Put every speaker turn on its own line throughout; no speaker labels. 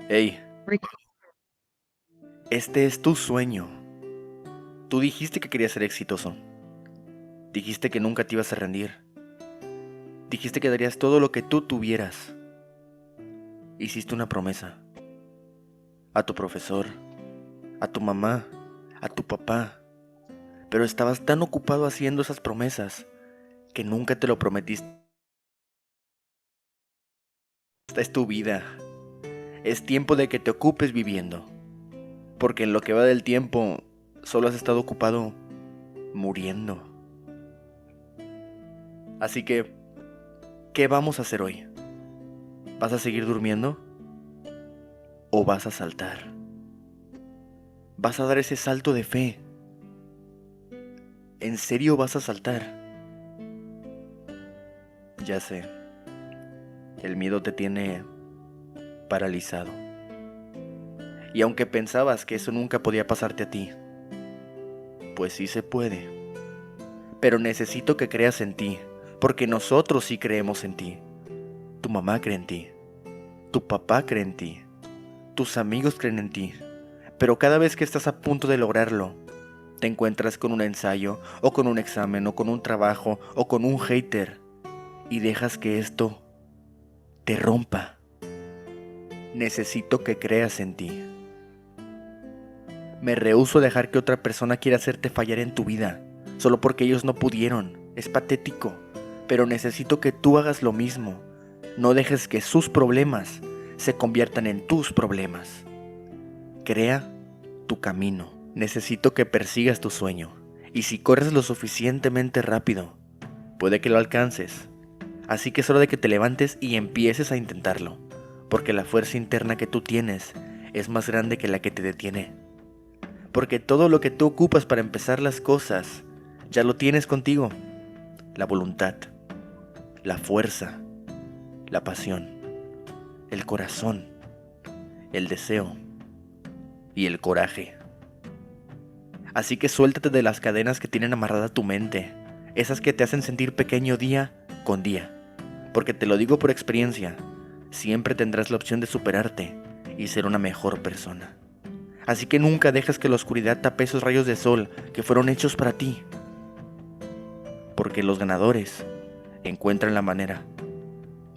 Hey, este es tu sueño. Tú dijiste que querías ser exitoso. Dijiste que nunca te ibas a rendir. Dijiste que darías todo lo que tú tuvieras. Hiciste una promesa. A tu profesor, a tu mamá, a tu papá. Pero estabas tan ocupado haciendo esas promesas que nunca te lo prometiste. Esta es tu vida. Es tiempo de que te ocupes viviendo. Porque en lo que va del tiempo, solo has estado ocupado muriendo. Así que, ¿qué vamos a hacer hoy? ¿Vas a seguir durmiendo? ¿O vas a saltar? ¿Vas a dar ese salto de fe? ¿En serio vas a saltar? Ya sé, el miedo te tiene paralizado. Y aunque pensabas que eso nunca podía pasarte a ti, pues sí se puede. Pero necesito que creas en ti, porque nosotros sí creemos en ti. Tu mamá cree en ti, tu papá cree en ti, tus amigos creen en ti. Pero cada vez que estás a punto de lograrlo, te encuentras con un ensayo, o con un examen, o con un trabajo, o con un hater, y dejas que esto te rompa. Necesito que creas en ti. Me rehúso a dejar que otra persona quiera hacerte fallar en tu vida, solo porque ellos no pudieron. Es patético, pero necesito que tú hagas lo mismo. No dejes que sus problemas se conviertan en tus problemas. Crea tu camino. Necesito que persigas tu sueño, y si corres lo suficientemente rápido, puede que lo alcances. Así que es hora de que te levantes y empieces a intentarlo, porque la fuerza interna que tú tienes es más grande que la que te detiene. Porque todo lo que tú ocupas para empezar las cosas, ya lo tienes contigo. La voluntad, la fuerza, la pasión, el corazón, el deseo y el coraje. Así que suéltate de las cadenas que tienen amarrada tu mente, esas que te hacen sentir pequeño día con día. Porque te lo digo por experiencia, siempre tendrás la opción de superarte y ser una mejor persona. Así que nunca dejes que la oscuridad tape esos rayos de sol que fueron hechos para ti. Porque los ganadores encuentran la manera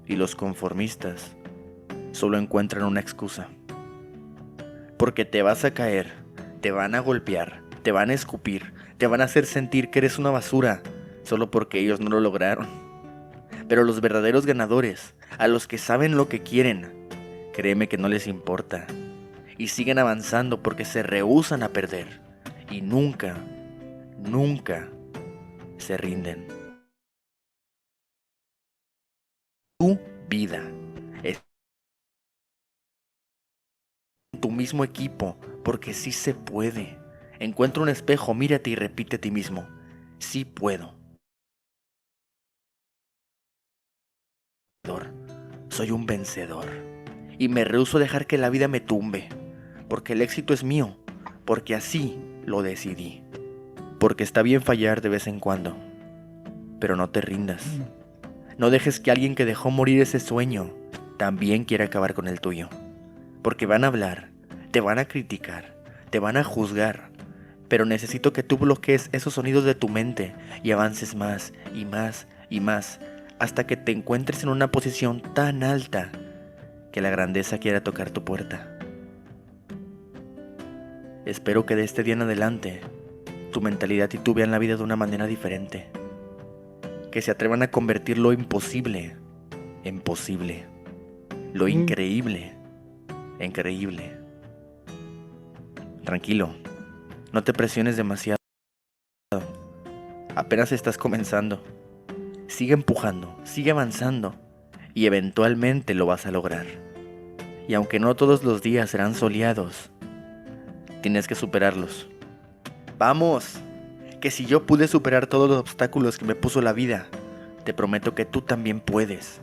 y los conformistas solo encuentran una excusa. Porque te vas a caer, te van a golpear, te van a escupir, te van a hacer sentir que eres una basura solo porque ellos no lo lograron. Pero los verdaderos ganadores, a los que saben lo que quieren, créeme que no les importa y siguen avanzando porque se rehúsan a perder y nunca, nunca se rinden. Tu vida es tu mismo equipo, porque sí se puede. Encuentra un espejo, mírate y repite a ti mismo: sí puedo. Soy un vencedor y me rehúso a dejar que la vida me tumbe, porque el éxito es mío, porque así lo decidí. Porque está bien fallar de vez en cuando, pero no te rindas. No dejes que alguien que dejó morir ese sueño también quiera acabar con el tuyo. Porque van a hablar, te van a criticar, te van a juzgar, pero necesito que tú bloquees esos sonidos de tu mente y avances más y más y más hasta que te encuentres en una posición tan alta que la grandeza quiera tocar tu puerta. Espero que de este día en adelante tu mentalidad y tú vean la vida de una manera diferente. Que se atrevan a convertir lo imposible en posible, lo increíble en creíble. Tranquilo, no te presiones demasiado. Apenas estás comenzando. Sigue empujando, sigue avanzando y eventualmente lo vas a lograr. Y aunque no todos los días serán soleados, tienes que superarlos. ¡Vamos! Que si yo pude superar todos los obstáculos que me puso la vida, te prometo que tú también puedes.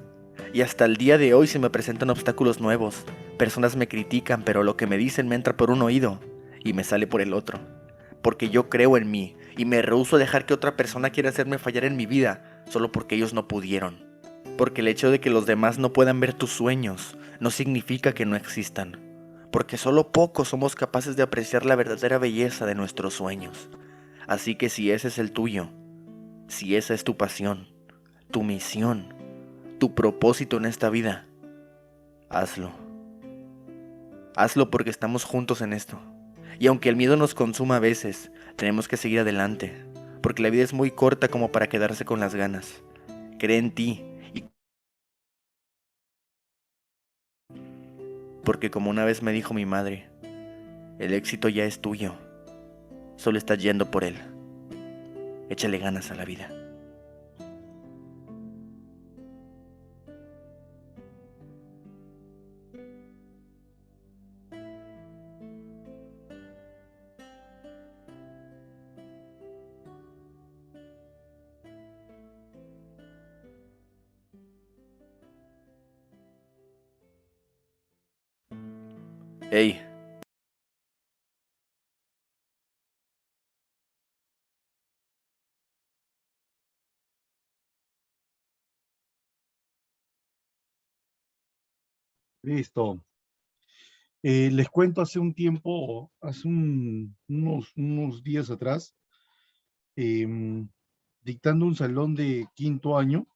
Y hasta el día de hoy se me presentan obstáculos nuevos. Personas me critican, pero lo que me dicen me entra por un oído y me sale por el otro. Porque yo creo en mí y me rehúso a dejar que otra persona quiera hacerme fallar en mi vida solo porque ellos no pudieron. Porque el hecho de que los demás no puedan ver tus sueños no significa que no existan. porque solo pocos somos capaces de apreciar la verdadera belleza de nuestros sueños. Así que si ese es el tuyo, si esa es tu pasión, tu misión, tu propósito en esta vida, hazlo. Hazlo porque estamos juntos en esto. Y aunque el miedo nos consuma a veces, tenemos que seguir adelante, porque la vida es muy corta como para quedarse con las ganas. Cree en ti, y porque como una vez me dijo mi madre, el éxito ya es tuyo, solo estás yendo por él. Échale ganas a la vida. Hey,
Listo. Les cuento hace un tiempo, unos días atrás, em, dictando un salón de quinto año,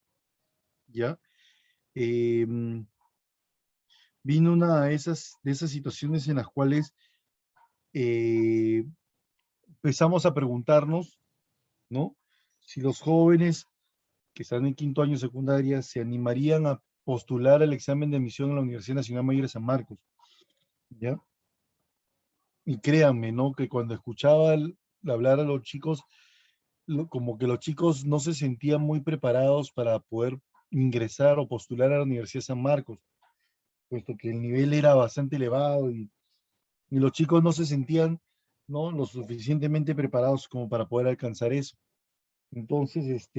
¿ya? Em, Vino una de esas situaciones en las cuales eh, empezamos a preguntarnos, ¿no? Si los jóvenes que están en quinto año secundaria se animarían a postular al examen de admisión a la Universidad Nacional Mayor de San Marcos, ¿ya? Y créanme, ¿no? Que cuando escuchaba hablar a los chicos, como que los chicos no se sentían muy preparados para poder ingresar o postular a la Universidad de San Marcos, puesto que el nivel era bastante elevado y los chicos no se sentían, ¿no? Lo suficientemente preparados como para poder alcanzar eso. Entonces,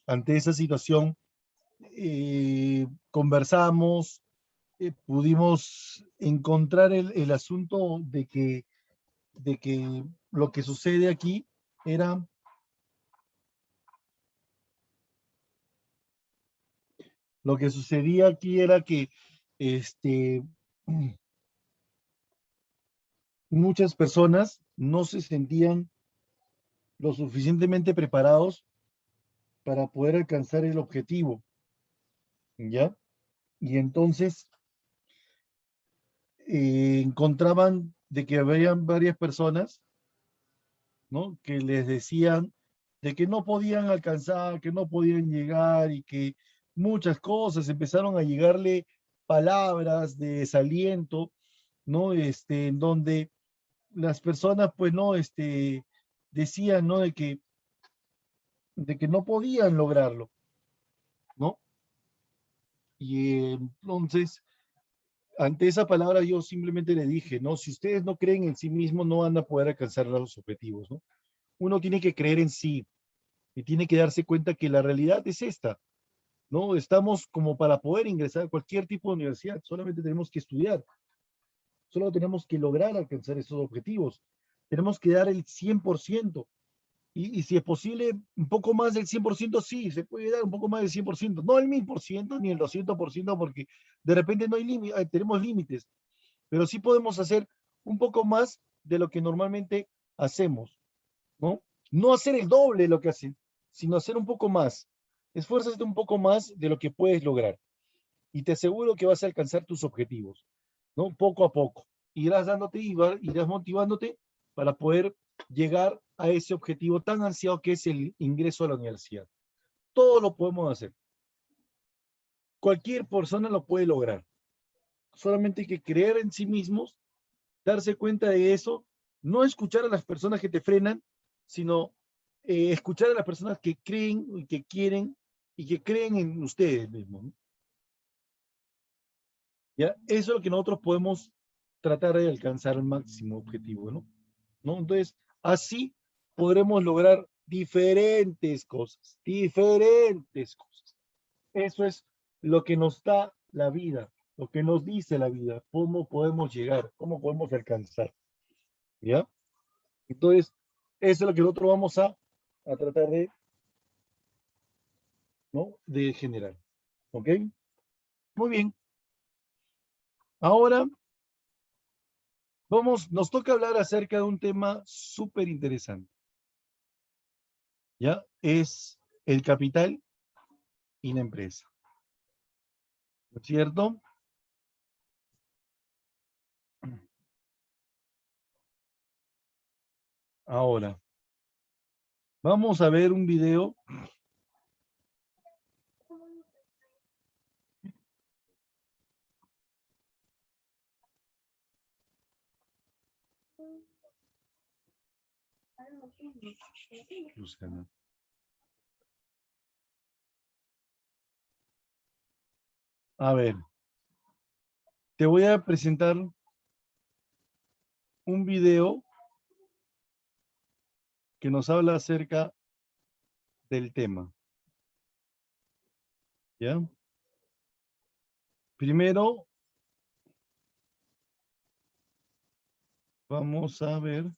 ante esa situación, conversamos, pudimos encontrar el asunto de que lo que sucede aquí era, lo que sucedía aquí era que este, muchas personas no se sentían lo suficientemente preparados para poder alcanzar el objetivo, ¿ya? Y entonces encontraban de que habían varias personas, ¿no? Que les decían de que no podían alcanzar, que no podían llegar y que muchas cosas empezaron a llegarle palabras de desaliento, ¿no? En donde las personas, pues, no, decían, ¿no? De que no podían lograrlo, ¿no? Y entonces, ante esa palabra, yo simplemente le dije, ¿no? Si ustedes no creen en sí mismos, no van a poder alcanzar los objetivos, ¿no? Uno tiene que creer en sí y tiene que darse cuenta que la realidad es esta, ¿no? Estamos como para poder ingresar a cualquier tipo de universidad, solamente tenemos que estudiar, solo tenemos que lograr alcanzar esos objetivos, tenemos que dar el 100%. Y si es posible, un poco más del 100%, sí, se puede dar un poco más del 100%, no el 1000% ni el 200%, porque de repente no hay límite, tenemos límites, pero sí podemos hacer un poco más de lo que normalmente hacemos, ¿no? No hacer el doble de lo que hacen, sino hacer un poco más. Esfuérzate un poco más de lo que puedes lograr y te aseguro que vas a alcanzar tus objetivos, ¿no? Poco a poco. Irás dándote y irás motivándote para poder llegar a ese objetivo tan ansiado que es el ingreso a la universidad. Todo lo podemos hacer. Cualquier persona lo puede lograr. Solamente hay que creer en sí mismos, darse cuenta de eso, no escuchar a las personas que te frenan, sino escuchar a las personas que creen y que quieren y que creen en ustedes mismos, ¿no? ¿Ya? Eso es lo que nosotros podemos tratar de alcanzar el máximo objetivo, ¿no? ¿No? Entonces, así podremos lograr diferentes cosas, diferentes cosas. Eso es lo que nos da la vida, lo que nos dice la vida, cómo podemos llegar, cómo podemos alcanzar, ¿ya? Entonces, eso es lo que nosotros vamos a tratar de, ¿no? De generar, ¿ok? Muy bien. Ahora nos toca hablar acerca de un tema súper interesante, ¿ya? Es el capital y la empresa, ¿no es cierto? Ahora, vamos a ver un video. Luciana. A ver, te voy a presentar un video que nos habla acerca del tema, ¿ya? Primero, vamos a ver.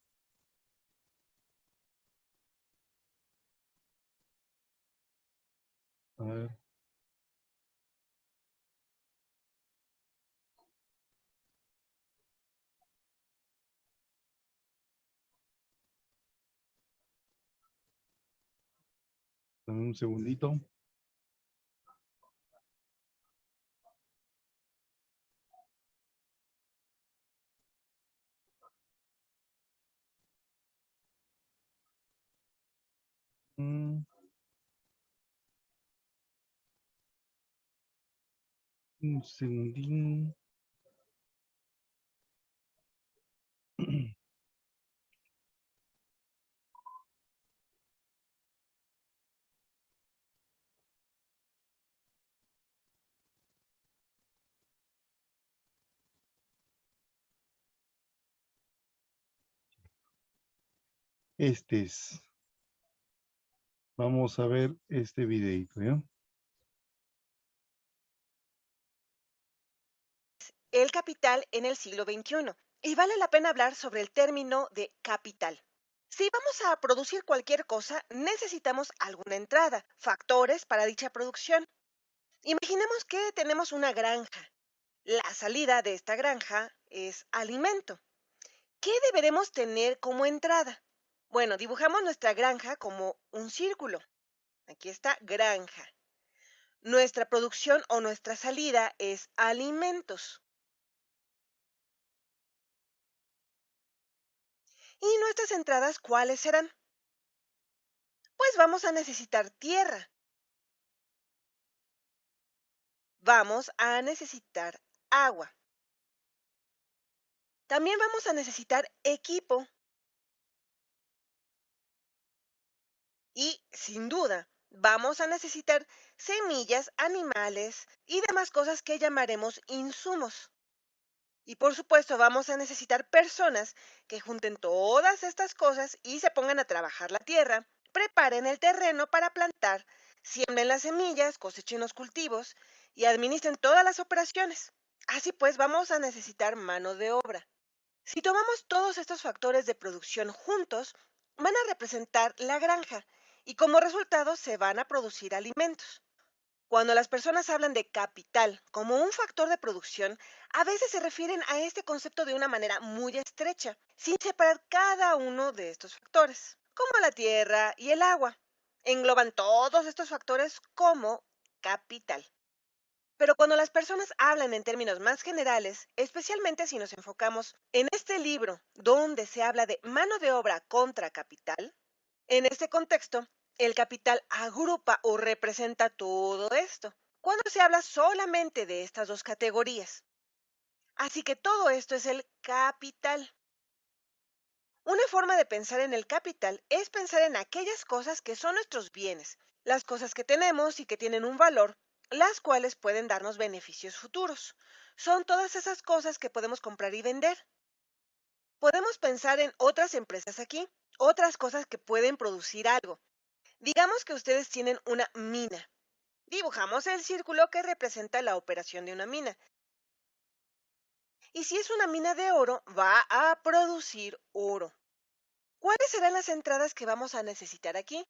A ver. Dame un segundito. Mm, un segundín. Este es. Vamos a ver este videito, ¿ya?
El capital en el siglo XXI. Y vale la pena hablar sobre el término de capital. Si vamos a producir cualquier cosa, necesitamos alguna entrada, factores para dicha producción. Imaginemos que tenemos una granja. La salida de esta granja es alimento. ¿Qué deberemos tener como entrada? Bueno, dibujamos nuestra granja como un círculo. Aquí está granja. Nuestra producción o nuestra salida es alimentos. ¿Y nuestras entradas cuáles serán? Pues vamos a necesitar tierra, vamos a necesitar agua, también vamos a necesitar equipo y, sin duda, vamos a necesitar semillas, animales y demás cosas que llamaremos insumos. Y por supuesto vamos a necesitar personas que junten todas estas cosas y se pongan a trabajar la tierra, preparen el terreno para plantar, siembren las semillas, cosechen los cultivos y administren todas las operaciones. Así pues, vamos a necesitar mano de obra. Si tomamos todos estos factores de producción juntos, van a representar la granja y como resultado se van a producir alimentos. Cuando las personas hablan de capital como un factor de producción, a veces se refieren a este concepto de una manera muy estrecha, sin separar cada uno de estos factores, como la tierra y el agua. Engloban todos estos factores como capital. Pero cuando las personas hablan en términos más generales, especialmente si nos enfocamos en este libro donde se habla de mano de obra contra capital, en este contexto, el capital agrupa o representa todo esto, cuando se habla solamente de estas dos categorías. Así que todo esto es el capital. Una forma de pensar en el capital es pensar en aquellas cosas que son nuestros bienes, las cosas que tenemos y que tienen un valor, las cuales pueden darnos beneficios futuros. Son todas esas cosas que podemos comprar y vender. Podemos pensar en otras empresas aquí, otras cosas que pueden producir algo. Digamos que ustedes tienen una mina. Dibujamos el círculo que representa la operación de una mina. Y si es una mina de oro, va a producir oro. ¿Cuáles serán las entradas que vamos a necesitar aquí?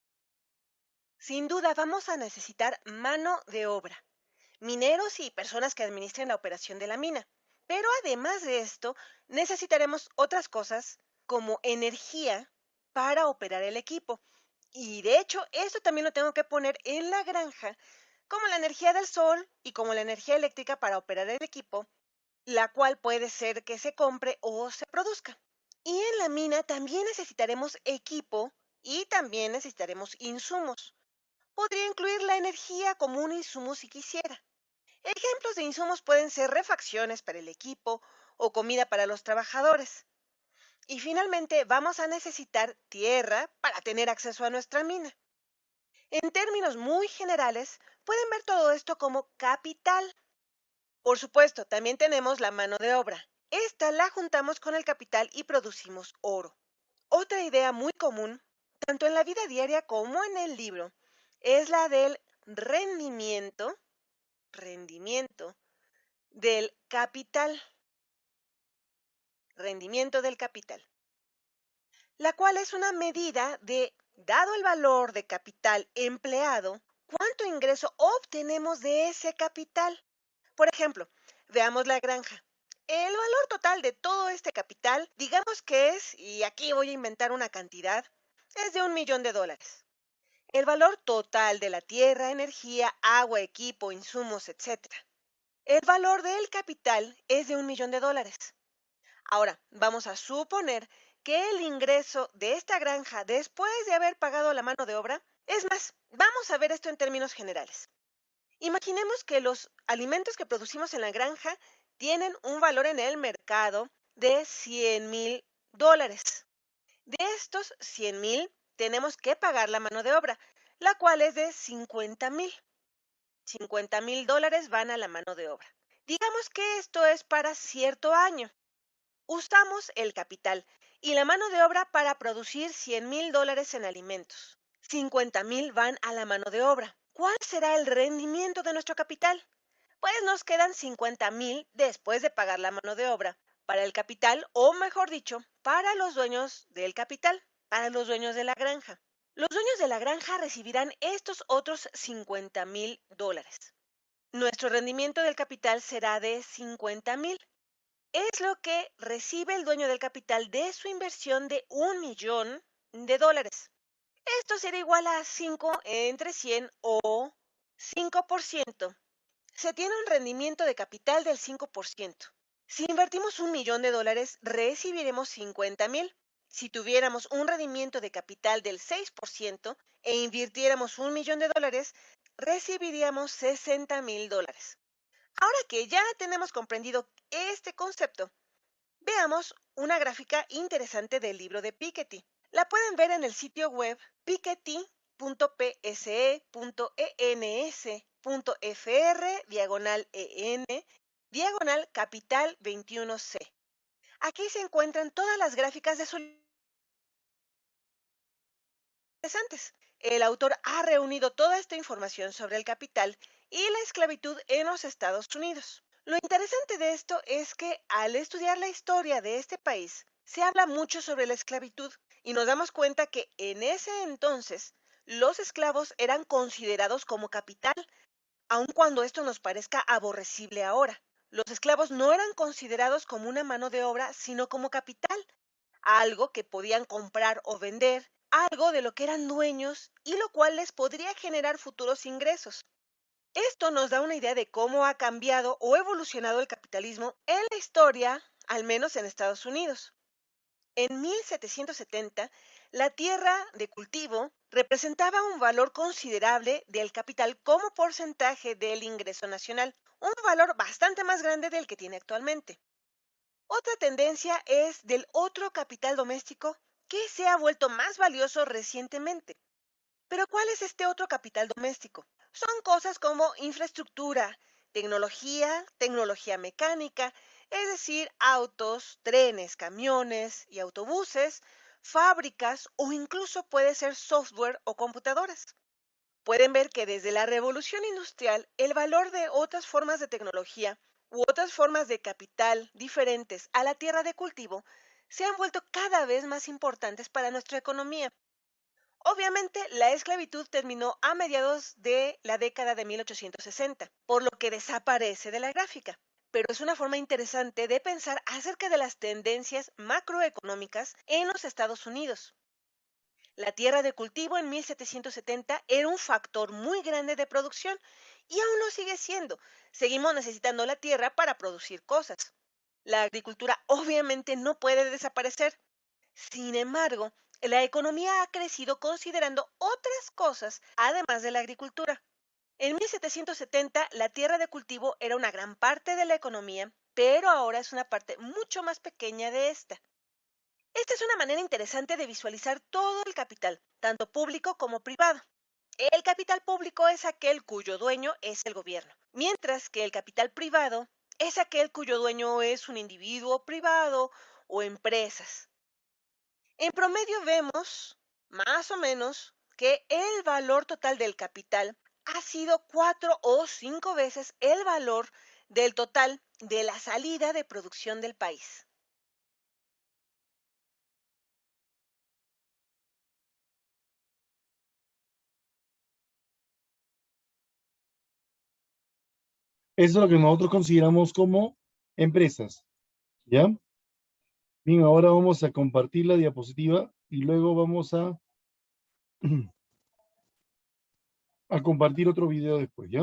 Sin duda vamos a necesitar mano de obra, mineros y personas que administren la operación de la mina. Pero además de esto, necesitaremos otras cosas como energía para operar el equipo. Y de hecho, esto también lo tengo que poner en la granja, como la energía del sol y como la energía eléctrica para operar el equipo, la cual puede ser que se compre o se produzca. Y en la mina también necesitaremos equipo y también necesitaremos insumos. Podría incluir la energía como un insumo si quisiera. Ejemplos de insumos pueden ser refacciones para el equipo o comida para los trabajadores. Y finalmente vamos a necesitar tierra para tener acceso a nuestra mina. En términos muy generales, pueden ver todo esto como capital. Por supuesto, también tenemos la mano de obra. Esta la juntamos con el capital y producimos oro. Otra idea muy común, tanto en la vida diaria como en el libro, es la del rendimiento del capital, rendimiento del capital, la cual es una medida de, dado el valor de capital empleado, cuánto ingreso obtenemos de ese capital. Por ejemplo, veamos la granja. El valor total de todo este capital, digamos que es, y aquí voy a inventar una cantidad, es de $1.000.000. El valor total de la tierra, energía, agua, equipo, insumos, etcétera. El valor del capital es de $1.000.000. Ahora, vamos a suponer que el ingreso de esta granja después de haber pagado la mano de obra, es más, vamos a ver esto en términos generales. Imaginemos que los alimentos que producimos en la granja tienen un valor en el mercado de $100.000. De estos 100.000, tenemos que pagar la mano de obra, la cual es de 50.000. $50.000 van a la mano de obra. Digamos que esto es para cierto año. Usamos el capital y la mano de obra para producir $100.000 en alimentos. 50.000 van a la mano de obra. ¿Cuál será el rendimiento de nuestro capital? Pues nos quedan 50.000 después de pagar la mano de obra para el capital, o mejor dicho, para los dueños del capital, para los dueños de la granja. Los dueños de la granja recibirán estos otros $50.000. Nuestro rendimiento del capital será de 50.000. Es lo que recibe el dueño del capital de su inversión de $1.000.000. Esto será igual a 5 entre 100 o 5%. Se tiene un rendimiento de capital del 5%. Si invertimos $1.000.000, recibiremos 50.000. Si tuviéramos un rendimiento de capital del 6% e invirtiéramos $1.000.000, recibiríamos $60.000. Ahora que ya tenemos comprendido este concepto, veamos una gráfica interesante del libro de Piketty. La pueden ver en el sitio web piketty.pse.ens.fr/en capital 21C. Aquí se encuentran todas las gráficas de su interesantes. El autor ha reunido toda esta información sobre el capital y la esclavitud en los Estados Unidos. Lo interesante de esto es que al estudiar la historia de este país, se habla mucho sobre la esclavitud y nos damos cuenta que en ese entonces los esclavos eran considerados como capital, aun cuando esto nos parezca aborrecible ahora. Los esclavos no eran considerados como una mano de obra, sino como capital, algo que podían comprar o vender, algo de lo que eran dueños y lo cual les podría generar futuros ingresos. Esto nos da una idea de cómo ha cambiado o evolucionado el capitalismo en la historia, al menos en Estados Unidos. En 1770, la tierra de cultivo representaba un valor considerable del capital como porcentaje del ingreso nacional, un valor bastante más grande del que tiene actualmente. Otra tendencia es del otro capital doméstico que se ha vuelto más valioso recientemente. Pero ¿cuál es este otro capital doméstico? Son cosas como infraestructura, tecnología mecánica, es decir, autos, trenes, camiones y autobuses, fábricas o incluso puede ser software o computadoras. Pueden ver que desde la revolución industrial el valor de otras formas de tecnología u otras formas de capital diferentes a la tierra de cultivo se han vuelto cada vez más importantes para nuestra economía. Obviamente, la esclavitud terminó a mediados de la década de 1860, por lo que desaparece de la gráfica. pero es una forma interesante de pensar acerca de las tendencias macroeconómicas en los Estados Unidos. La tierra de cultivo en 1770 era un factor muy grande de producción y aún lo sigue siendo. Seguimos necesitando la tierra para producir cosas. La agricultura obviamente no puede desaparecer. Sin embargo, la economía ha crecido considerando otras cosas además de la agricultura. En 1770, la tierra de cultivo era una gran parte de la economía, pero ahora es una parte mucho más pequeña de esta. Esta es una manera interesante de visualizar todo el capital, tanto público como privado. El capital público es aquel cuyo dueño es el gobierno, mientras que el capital privado es aquel cuyo dueño es un individuo privado o empresas. En promedio vemos, más o menos, que el valor total del capital ha sido 4 o 5 veces el valor del total de la salida de producción del país.
Eso es lo que nosotros consideramos como empresas, ¿ya? Bien, ahora vamos a compartir la diapositiva y luego vamos a compartir otro video después, ¿ya?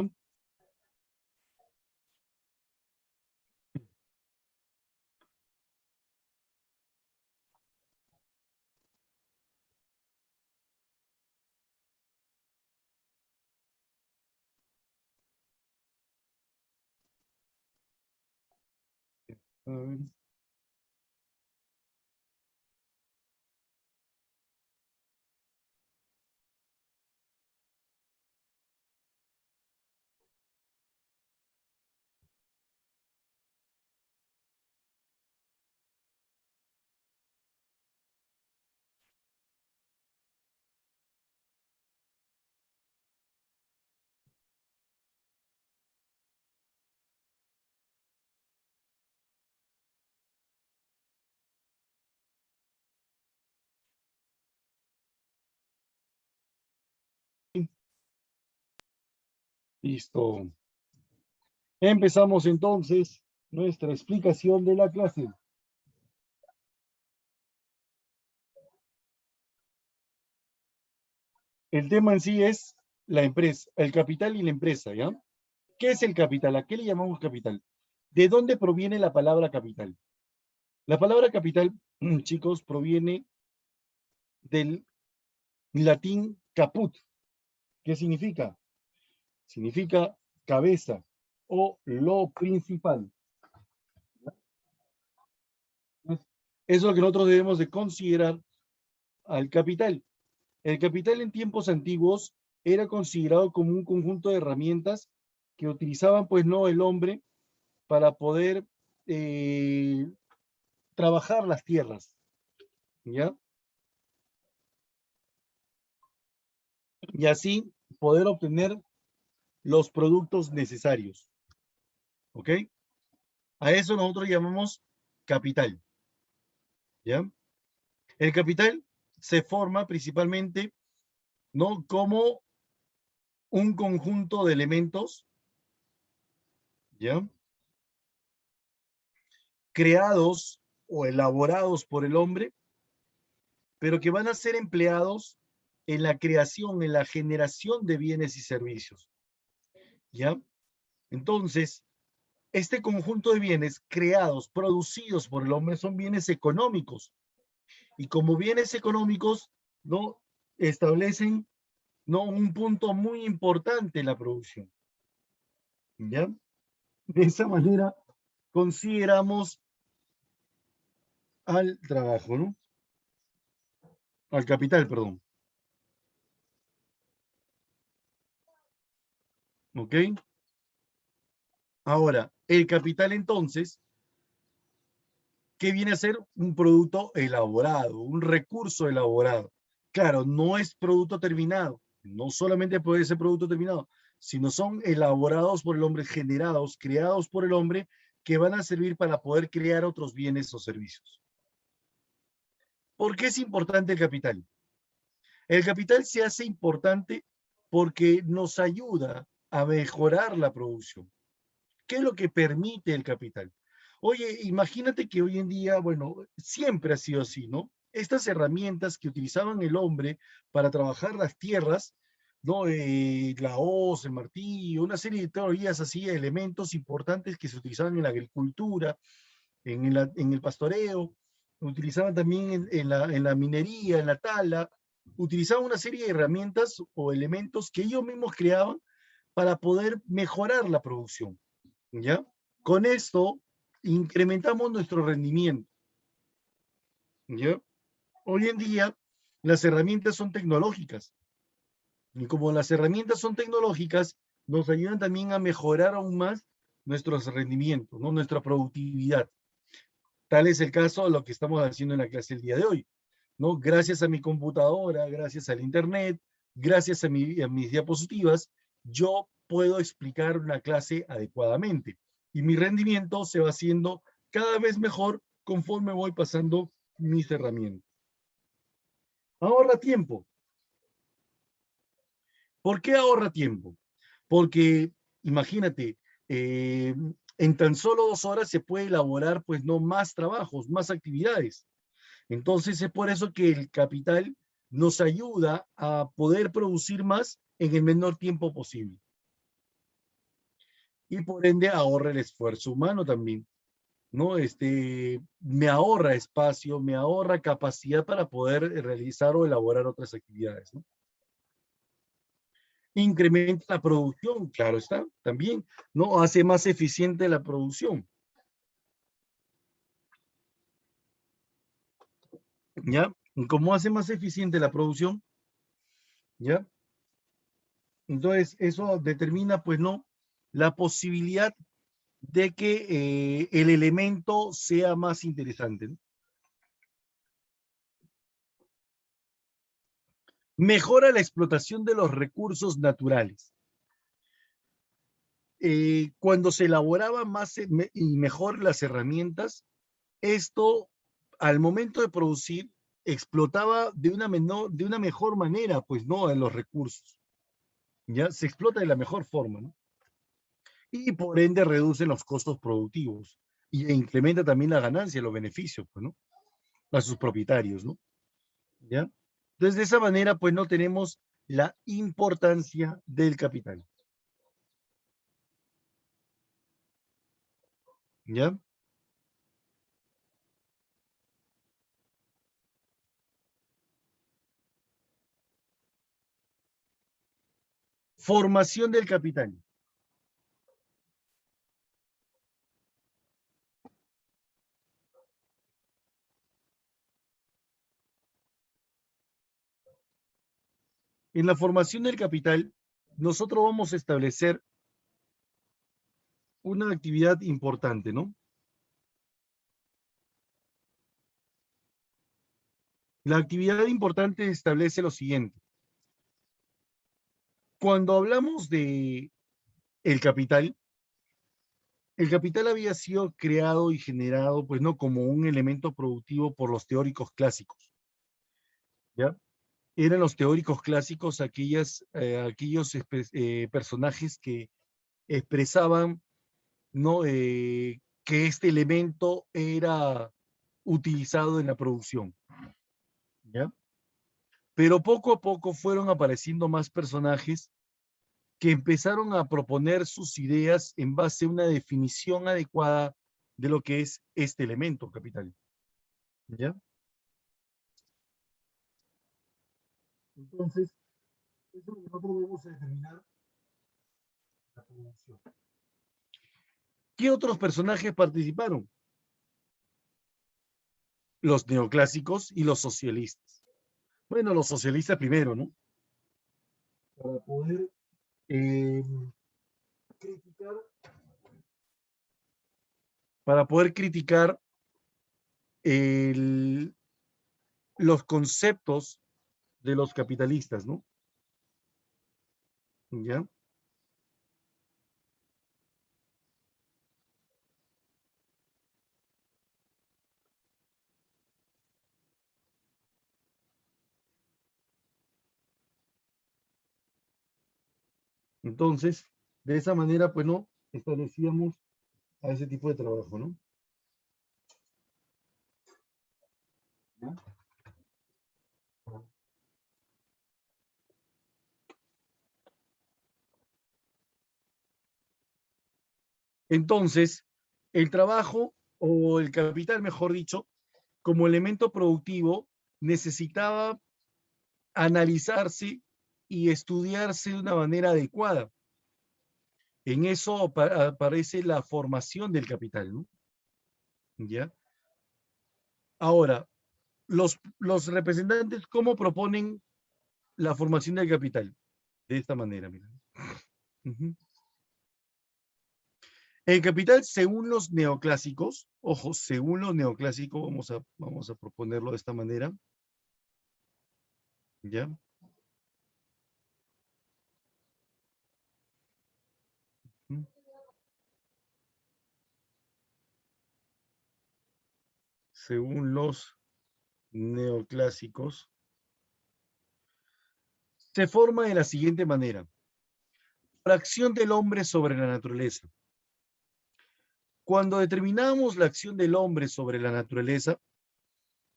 A ver. Listo. Empezamos entonces nuestra explicación de la clase. El tema en sí es la empresa, el capital y la empresa, ¿ya? ¿Qué es el capital? ¿A qué le llamamos capital? ¿De dónde proviene la palabra capital? La palabra capital, chicos, proviene del latín caput. ¿Qué significa? Significa cabeza o lo principal. Eso es lo que nosotros debemos de considerar al capital. El capital en tiempos antiguos era considerado como un conjunto de herramientas que utilizaban, pues, no el hombre para poder trabajar las tierras, ¿ya? Y así poder obtener los productos necesarios, ¿ok? A eso nosotros llamamos capital, ¿ya? El capital se forma principalmente, ¿no? Como un conjunto de elementos, ¿ya? Creados o elaborados por el hombre, pero que van a ser empleados en la creación, en la generación de bienes y servicios, ¿ya? Entonces, este conjunto de bienes creados, producidos por el hombre, son bienes económicos. Y como bienes económicos, ¿no? Establecen, ¿no? Un punto muy importante en la producción, ¿ya? De esa manera consideramos al trabajo, ¿no? Al capital, perdón. ¿Ok? Ahora, el capital entonces, ¿qué viene a ser? Un producto elaborado, un recurso elaborado. Claro, no es producto terminado, no solamente puede ser producto terminado, sino son elaborados por el hombre, generados, creados por el hombre, que van a servir para poder crear otros bienes o servicios. ¿Por qué es importante el capital? El capital se hace importante porque nos ayuda a mejorar la producción. ¿Qué es lo que permite el capital? Oye, imagínate que hoy en día, bueno, siempre ha sido así, ¿no? Estas herramientas que utilizaban el hombre para trabajar las tierras, ¿no? La hoz, el martillo, una serie de teorías así, elementos importantes que se utilizaban en la agricultura, en el pastoreo, utilizaban también en la minería, en la tala, utilizaban una serie de herramientas o elementos que ellos mismos creaban para poder mejorar la producción, ¿ya? Con esto incrementamos nuestro rendimiento, ¿ya? Hoy en día las herramientas son tecnológicas y como las herramientas son tecnológicas, nos ayudan también a mejorar aún más nuestros rendimientos, ¿no? Nuestra productividad. Tal es el caso de lo que estamos haciendo en la clase el día de hoy, ¿no? Gracias a mi computadora, gracias al internet, gracias a mis diapositivas, yo puedo explicar una clase adecuadamente y mi rendimiento se va haciendo cada vez mejor conforme voy pasando mis herramientas. Ahorra tiempo. ¿Por qué ahorra tiempo? Porque imagínate, en tan solo 2 horas se puede elaborar pues no más trabajos, más actividades. Entonces es por eso que el capital nos ayuda a poder producir más en el menor tiempo posible. Y por ende ahorra el esfuerzo humano también, ¿no? Me ahorra espacio, me ahorra capacidad para poder realizar o elaborar otras actividades, ¿no? Incrementa la producción, claro está, también, ¿no? Hace más eficiente la producción, ¿ya? Como hace más eficiente la producción, ¿ya? Entonces, eso determina, pues, ¿no? La posibilidad de que el elemento sea más interesante, ¿no? Mejora la explotación de los recursos naturales. Cuando se elaboraban más y mejor las herramientas, esto al momento de producir explotaba de una mejor manera, pues no, en los recursos. Ya se explota de la mejor forma, ¿no? Y por ende reduce los costos productivos y incrementa también la ganancia, los beneficios, pues, ¿no? A sus propietarios, ¿no? ¿Ya? Entonces, de esa manera, pues no tenemos la importancia del capital. ¿Ya? Formación del capital. En la formación del capital, nosotros vamos a establecer una actividad importante, ¿no? La actividad importante establece lo siguiente. Cuando hablamos de el capital había sido creado y generado, pues no como un elemento productivo por los teóricos clásicos, ¿ya? Eran los teóricos clásicos aquellos personajes que expresaban, ¿no? Que este elemento era utilizado en la producción, ¿ya? Pero poco a poco fueron apareciendo más personajes que empezaron a proponer sus ideas en base a una definición adecuada de lo que es este elemento capital, ¿ya? Entonces, eso es lo que nosotros vamos a determinar la producción. ¿Qué otros personajes participaron? Los neoclásicos y los socialistas. Bueno, los socialistas primero, ¿no? Para poder eh, criticar, para poder criticar el- los conceptos de los capitalistas, ¿no? ¿Ya? Entonces, de esa manera, pues no, establecíamos a ese tipo de trabajo, ¿no? Entonces, el trabajo o el capital, mejor dicho, como elemento productivo, necesitaba analizarse y estudiarse de una manera adecuada. En eso aparece la formación del capital, ¿no? ¿Ya? Ahora, los representantes, ¿cómo proponen la formación del capital? De esta manera, mira. Ujú. El capital, según los neoclásicos, ojo, según los neoclásicos, vamos a proponerlo de esta manera, ¿ya? Ujú. Según los neoclásicos, se forma de la siguiente manera. Por acción del hombre sobre la naturaleza. Cuando determinamos la acción del hombre sobre la naturaleza,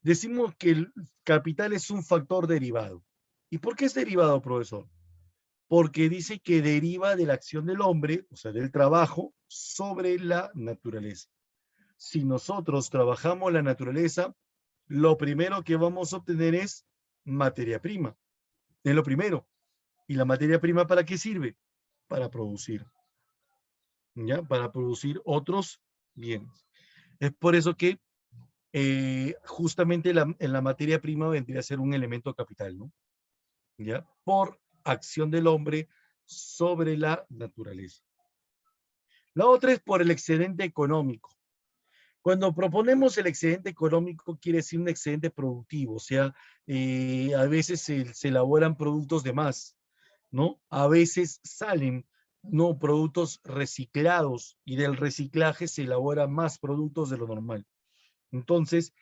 decimos que el capital es un factor derivado. ¿Y por qué es derivado, profesor? Porque dice que deriva de la acción del hombre, o sea, del trabajo, sobre la naturaleza. Si nosotros trabajamos la naturaleza, lo primero que vamos a obtener es materia prima. Es lo primero. ¿Y la materia prima para qué sirve? Para producir. ¿Ya? Para producir otros bienes. Es por eso que justamente en la materia prima vendría a ser un elemento capital, ¿no? ¿Ya? Por acción del hombre sobre la naturaleza. La otra es por el excedente económico. Cuando proponemos el excedente económico, quiere decir un excedente productivo, o sea, a veces se elaboran productos de más, ¿no? A veces salen, ¿no? Productos reciclados y del reciclaje se elaboran más productos de lo normal. Entonces,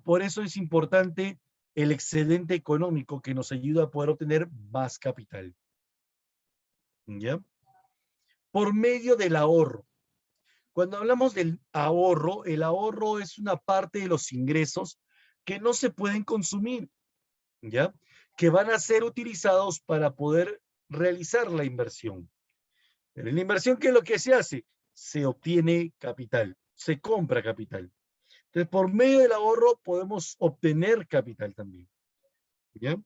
por eso es importante el excedente económico que nos ayuda a poder obtener más capital. ¿Ya? Por medio del ahorro. Cuando hablamos del ahorro, el ahorro es una parte de los ingresos que no se pueden consumir, ¿ya? Que van a ser utilizados para poder realizar la inversión. Pero en la inversión, ¿qué es lo que se hace? Se obtiene capital, se compra capital. Entonces, por medio del ahorro podemos obtener capital también, ¿ya?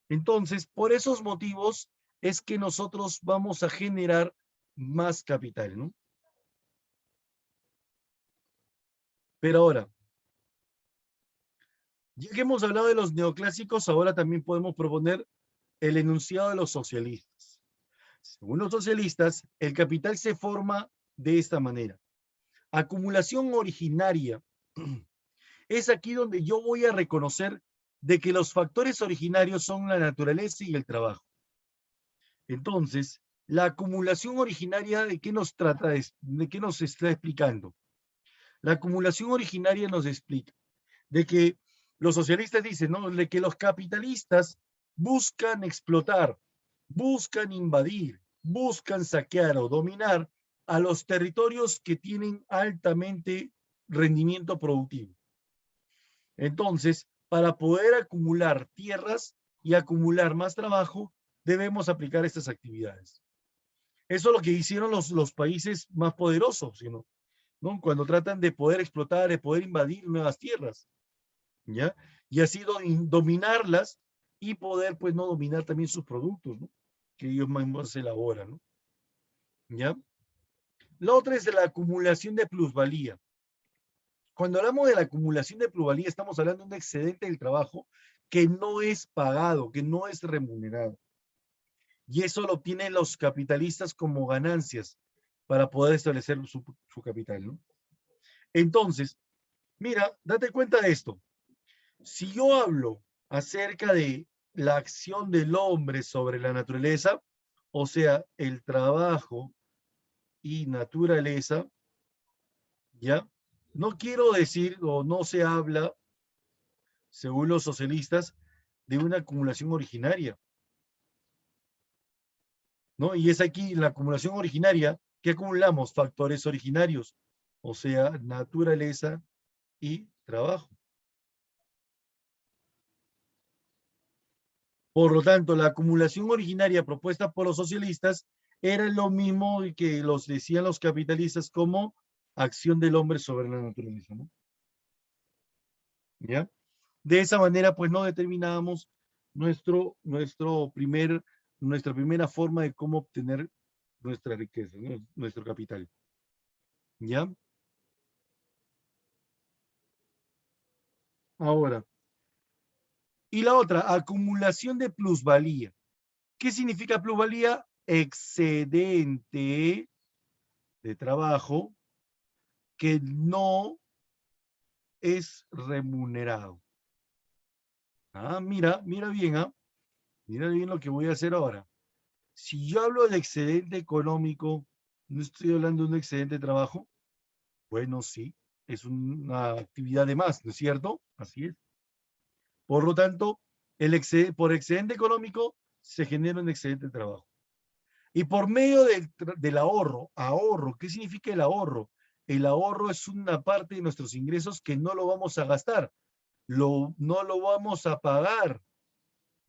Entonces, por esos motivos es que nosotros vamos a generar más capital, ¿no? Pero ahora, ya que hemos hablado de los neoclásicos, ahora también podemos proponer el enunciado de los socialistas. Según los socialistas, el capital se forma de esta manera. Acumulación originaria. Es aquí donde yo voy a reconocer de que los factores originarios son la naturaleza y el trabajo. Entonces, la acumulación originaria, ¿de qué nos trata? ¿De qué nos está explicando? La acumulación originaria nos explica de que los socialistas dicen, ¿no? De que los capitalistas buscan explotar, buscan invadir, buscan saquear o dominar a los territorios que tienen altamente rendimiento productivo. Entonces, para poder acumular tierras y acumular más trabajo, debemos aplicar estas actividades. Eso es lo que hicieron los países más poderosos, ¿no? Cuando tratan de poder explotar, de poder invadir nuevas tierras, ¿ya? Y así dominarlas y poder, pues, no dominar también sus productos, ¿no? Que ellos mismos elaboran, ¿no? ¿Ya? La otra es la acumulación de plusvalía. Cuando hablamos de la acumulación de plusvalía, estamos hablando de un excedente del trabajo que no es pagado, que no es remunerado. Y eso lo obtienen los capitalistas como ganancias para poder establecer su capital, ¿no? Entonces, mira, date cuenta de esto. Si yo hablo acerca de la acción del hombre sobre la naturaleza, o sea, el trabajo y naturaleza, ¿ya? No quiero decir o no se habla, según los socialistas, de una acumulación originaria, ¿no? Y es aquí la acumulación originaria ¿Qué acumulamos? Factores originarios, o sea, naturaleza y trabajo. Por lo tanto, la acumulación originaria propuesta por los socialistas era lo mismo que los decían los capitalistas como acción del hombre sobre la naturaleza, ¿no? ¿Ya? De esa manera, pues no determinábamos nuestra primera forma de cómo obtener nuestra riqueza, ¿no? Nuestro capital. ¿Ya? Ahora, y la otra, acumulación de plusvalía. ¿Qué significa plusvalía? Excedente de trabajo que no es remunerado. Mira bien, mira bien lo que voy a hacer ahora. Si yo hablo de excedente económico, ¿no estoy hablando de un excedente de trabajo? Bueno, sí, es una actividad de más, ¿no es cierto? Así es. Por lo tanto, por excedente económico se genera un excedente de trabajo. Y por medio del ahorro, ¿qué significa el ahorro? El ahorro es una parte de nuestros ingresos que no lo vamos a gastar, no lo vamos a pagar,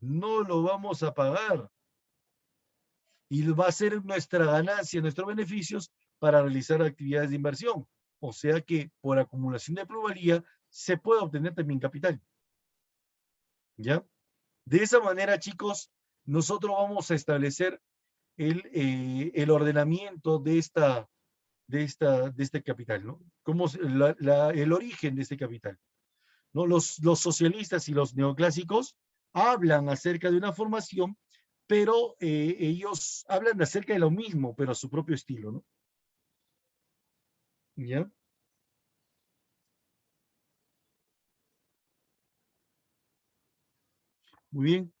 no lo vamos a pagar. Y va a ser nuestra ganancia, nuestros beneficios para realizar actividades de inversión. O sea que por acumulación de plusvalía se puede obtener también capital. ¿Ya? De esa manera, chicos, nosotros vamos a establecer el ordenamiento de este capital, ¿no? Cómo el origen de este capital, ¿no? Los socialistas y los neoclásicos hablan acerca de una formación, pero ellos hablan acerca de lo mismo, pero a su propio estilo, ¿no? ¿Ya? Muy bien.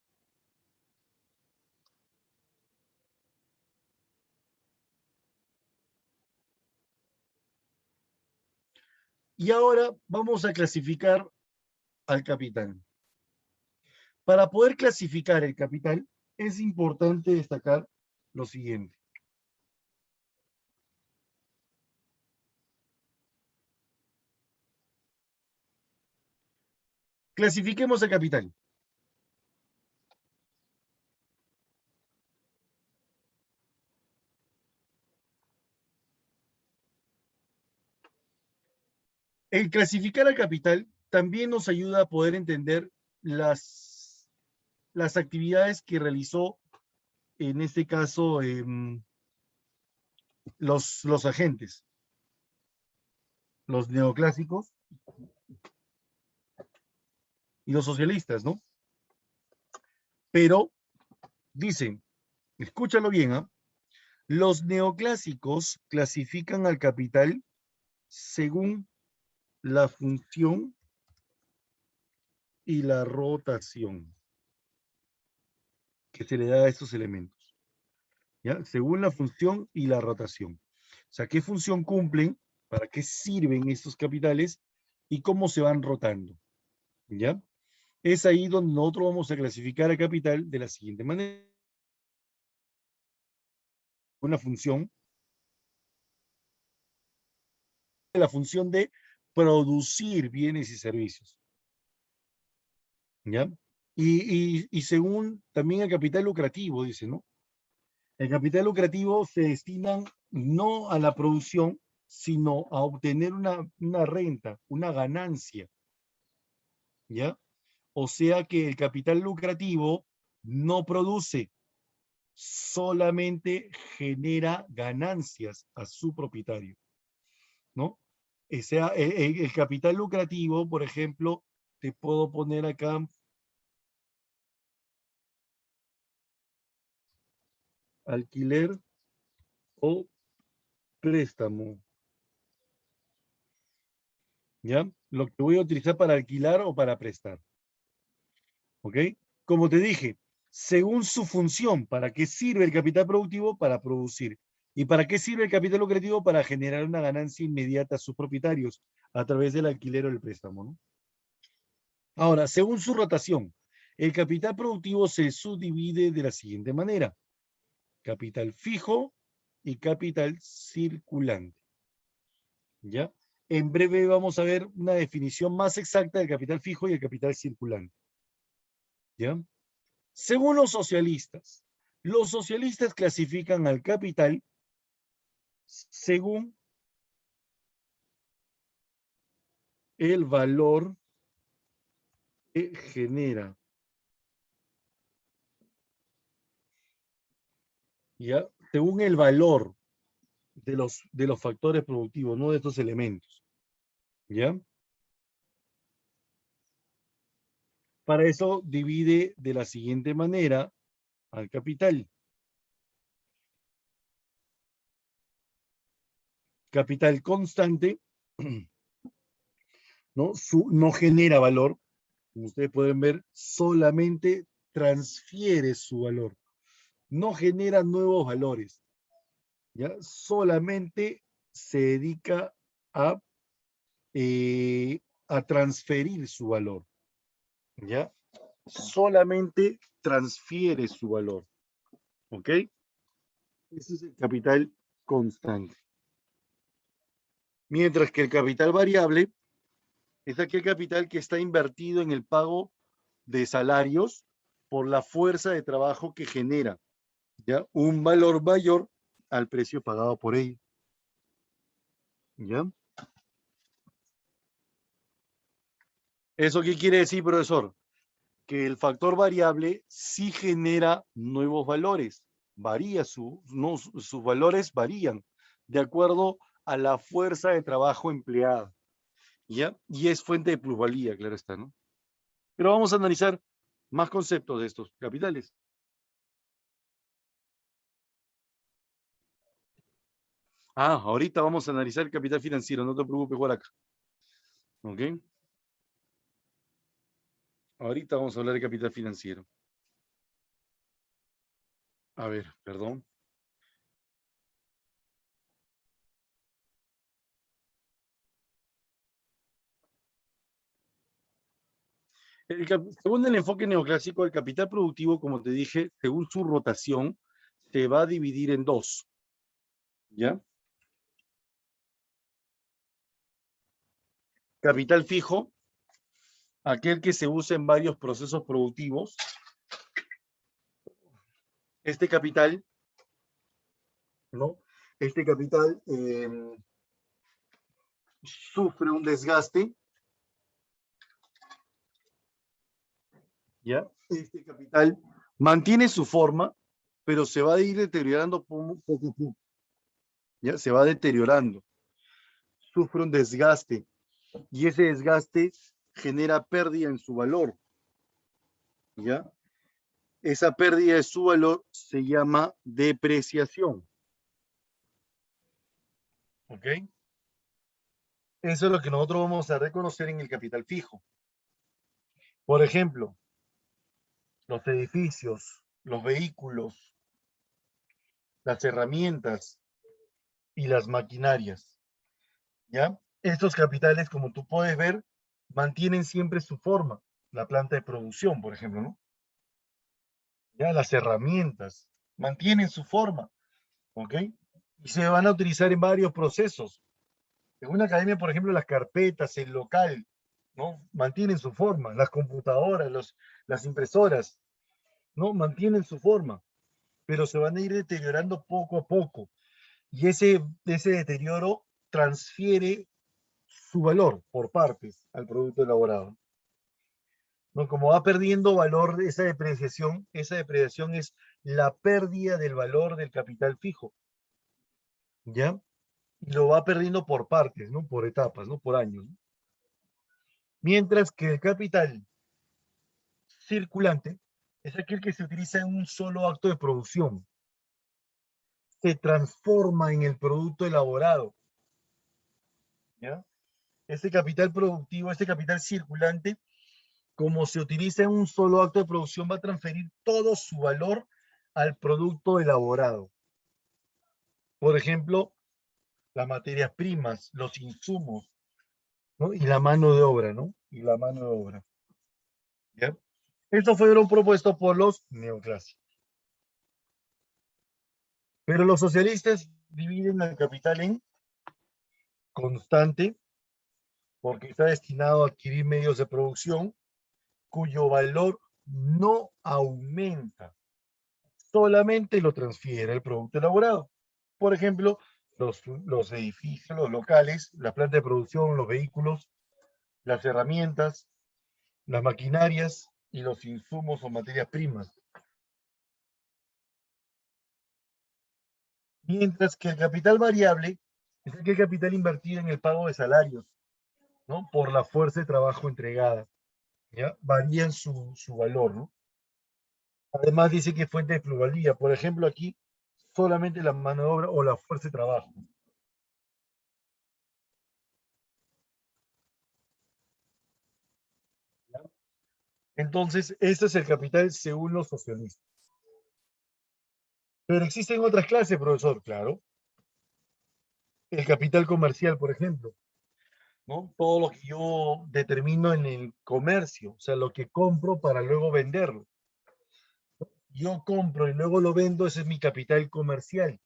Y ahora vamos a clasificar al capital. Para poder clasificar el capital, es importante destacar lo siguiente. Clasifiquemos el capital. El clasificar al capital también nos ayuda a poder entender las actividades que realizó, en este caso, los agentes, los neoclásicos y los socialistas, ¿no? Pero dicen, escúchalo bien, ¿ah? Los neoclásicos clasifican al capital según la función y la rotación que se le da a estos elementos, ¿ya? Según la función y la rotación. O sea, ¿qué función cumplen? ¿Para qué sirven estos capitales? Y cómo se van rotando, ¿ya? Es ahí donde nosotros vamos a clasificar el capital de la siguiente manera. Una función, la función de producir bienes y servicios, ¿ya? Y según también el capital lucrativo, dice, ¿no? El capital lucrativo se destina no a la producción, sino a obtener una renta, una ganancia, ¿ya? O sea que el capital lucrativo no produce, solamente genera ganancias a su propietario, ¿no? O sea, el capital lucrativo, por ejemplo, te puedo poner acá alquiler o préstamo, ¿ya? Lo que voy a utilizar para alquilar o para prestar, ¿ok? Como te dije, según su función, ¿para qué sirve el capital productivo? Para producir. ¿Y para qué sirve el capital lucrativo? Para generar una ganancia inmediata a sus propietarios a través del alquiler o el préstamo, ¿no? Ahora, según su rotación, el capital productivo se subdivide de la siguiente manera. Capital fijo y capital circulante. ¿Ya? En breve vamos a ver una definición más exacta del capital fijo y el capital circulante. ¿Ya? Según los socialistas clasifican al capital según el valor que genera. ¿Ya? Según el valor de los factores productivos, no de estos elementos. ¿Ya? Para eso divide de la siguiente manera al capital. Capital constante, ¿no? No genera valor. Como ustedes pueden ver, solamente transfiere su valor. No genera nuevos valores. ¿Ya? Solamente se dedica a transferir su valor. ¿Ya? Solamente transfiere su valor. ¿Ok? Ese es el capital constante. Mientras que el capital variable es aquel capital que está invertido en el pago de salarios por la fuerza de trabajo que genera, ¿ya? Un valor mayor al precio pagado por ello. ¿Ya? ¿Eso qué quiere decir, profesor? Que el factor variable sí genera nuevos valores. Sus valores varían de acuerdo a la fuerza de trabajo empleada. ¿Ya? Y es fuente de plusvalía, claro está, ¿no? Pero vamos a analizar más conceptos de estos capitales. Ahorita vamos a analizar el capital financiero, no te preocupes por acá. ¿Ok? Ahorita vamos a hablar de capital financiero. A ver, perdón. Según el enfoque neoclásico, el capital productivo, como te dije, según su rotación, se va a dividir en dos. ¿Ya? Capital fijo, aquel que se usa en varios procesos productivos. Este capital, ¿no? Este capital sufre un desgaste. ¿Ya? Este capital mantiene su forma, pero se va a ir deteriorando poco a poco. ¿Ya? Se va deteriorando. Sufre un desgaste. Y ese desgaste genera pérdida en su valor. ¿Ya? Esa pérdida de su valor se llama depreciación. ¿Ok? Eso es lo que nosotros vamos a reconocer en el capital fijo. Por ejemplo, los edificios, los vehículos, las herramientas y las maquinarias. ¿Ya? Estos capitales, como tú puedes ver, mantienen siempre su forma. La planta de producción, por ejemplo, ¿no? Ya las herramientas mantienen su forma, ¿ok? Y se van a utilizar en varios procesos. En una academia, por ejemplo, las carpetas, el local, ¿no? Mantienen su forma. Las computadoras, las impresoras, ¿no? Mantienen su forma, pero se van a ir deteriorando poco a poco. Y ese deterioro transfiere su valor por partes al producto elaborado. ¿No? Como va perdiendo valor esa depreciación es la pérdida del valor del capital fijo. ¿Ya? Y lo va perdiendo por partes, ¿no? Por etapas, ¿no? Por años, ¿no? Mientras que el capital circulante es aquel que se utiliza en un solo acto de producción. Se transforma en el producto elaborado. ¿Ya? Este capital productivo, este capital circulante, como se utiliza en un solo acto de producción, va a transferir todo su valor al producto elaborado. Por ejemplo, las materias primas, los insumos, ¿no? Y la mano de obra, ¿no? Y la mano de obra. ¿Ya? Estos fueron propuestos por los neoclásicos. Pero los socialistas dividen al capital en constante, porque está destinado a adquirir medios de producción cuyo valor no aumenta, solamente lo transfiere el producto elaborado. Por ejemplo, los edificios, los locales, la planta de producción, los vehículos, las herramientas, las maquinarias y los insumos o materias primas. Mientras que el capital variable es aquel capital invertido en el pago de salarios, ¿no? Por la fuerza de trabajo entregada. ¿Ya? Varían su valor, ¿no? Además dice que es fuente de plusvalía. Por ejemplo, aquí solamente la mano de obra o la fuerza de trabajo. ¿Ya? Entonces, este es el capital según los socialistas. Pero existen otras clases, profesor, claro. El capital comercial, por ejemplo, ¿no? Todo lo que yo determino en el comercio, o sea, lo que compro para luego venderlo. Yo compro y luego lo vendo, ese es mi capital comercial.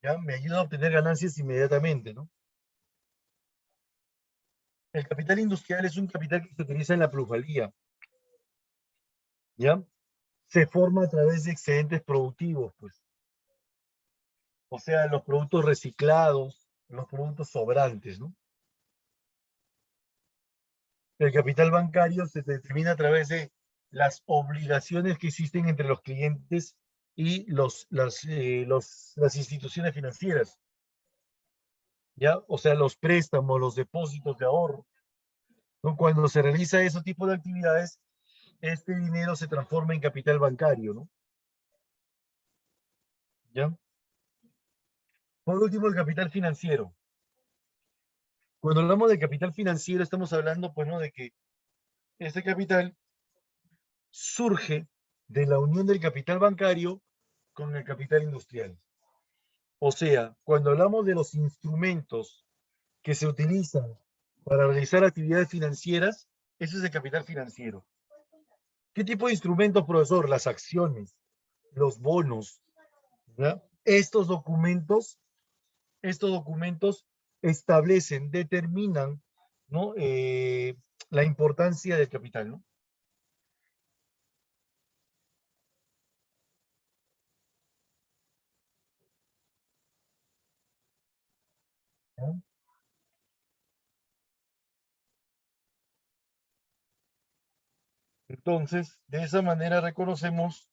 ¿Ya? Me ayuda a obtener ganancias inmediatamente, ¿no? El capital industrial es un capital que se utiliza en la plusvalía, ¿ya? Se forma a través de excedentes productivos, pues. O sea, los productos reciclados, los productos sobrantes, ¿no? El capital bancario se determina a través de las obligaciones que existen entre los clientes y las instituciones financieras, ¿ya? O sea, los préstamos, los depósitos de ahorro, ¿no? Cuando se realiza ese tipo de actividades, este dinero se transforma en capital bancario, ¿no? ¿Ya? Por último, el capital financiero. Cuando hablamos de capital financiero, estamos hablando, pues, ¿no? De que este capital surge de la unión del capital bancario con el capital industrial. O sea, cuando hablamos de los instrumentos que se utilizan para realizar actividades financieras, eso es el capital financiero. ¿Qué tipo de instrumentos, profesor? Las acciones, los bonos, ¿ya? Estos documentos establecen, determinan, ¿no? La importancia del capital, ¿no? ¿Ya? Entonces, de esa manera reconocemos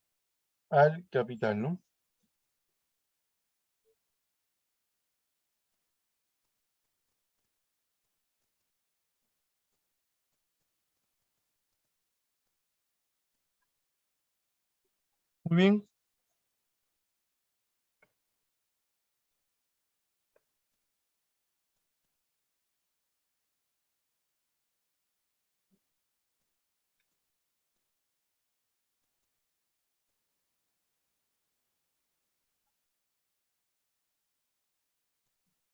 al capital, ¿no? Muy bien.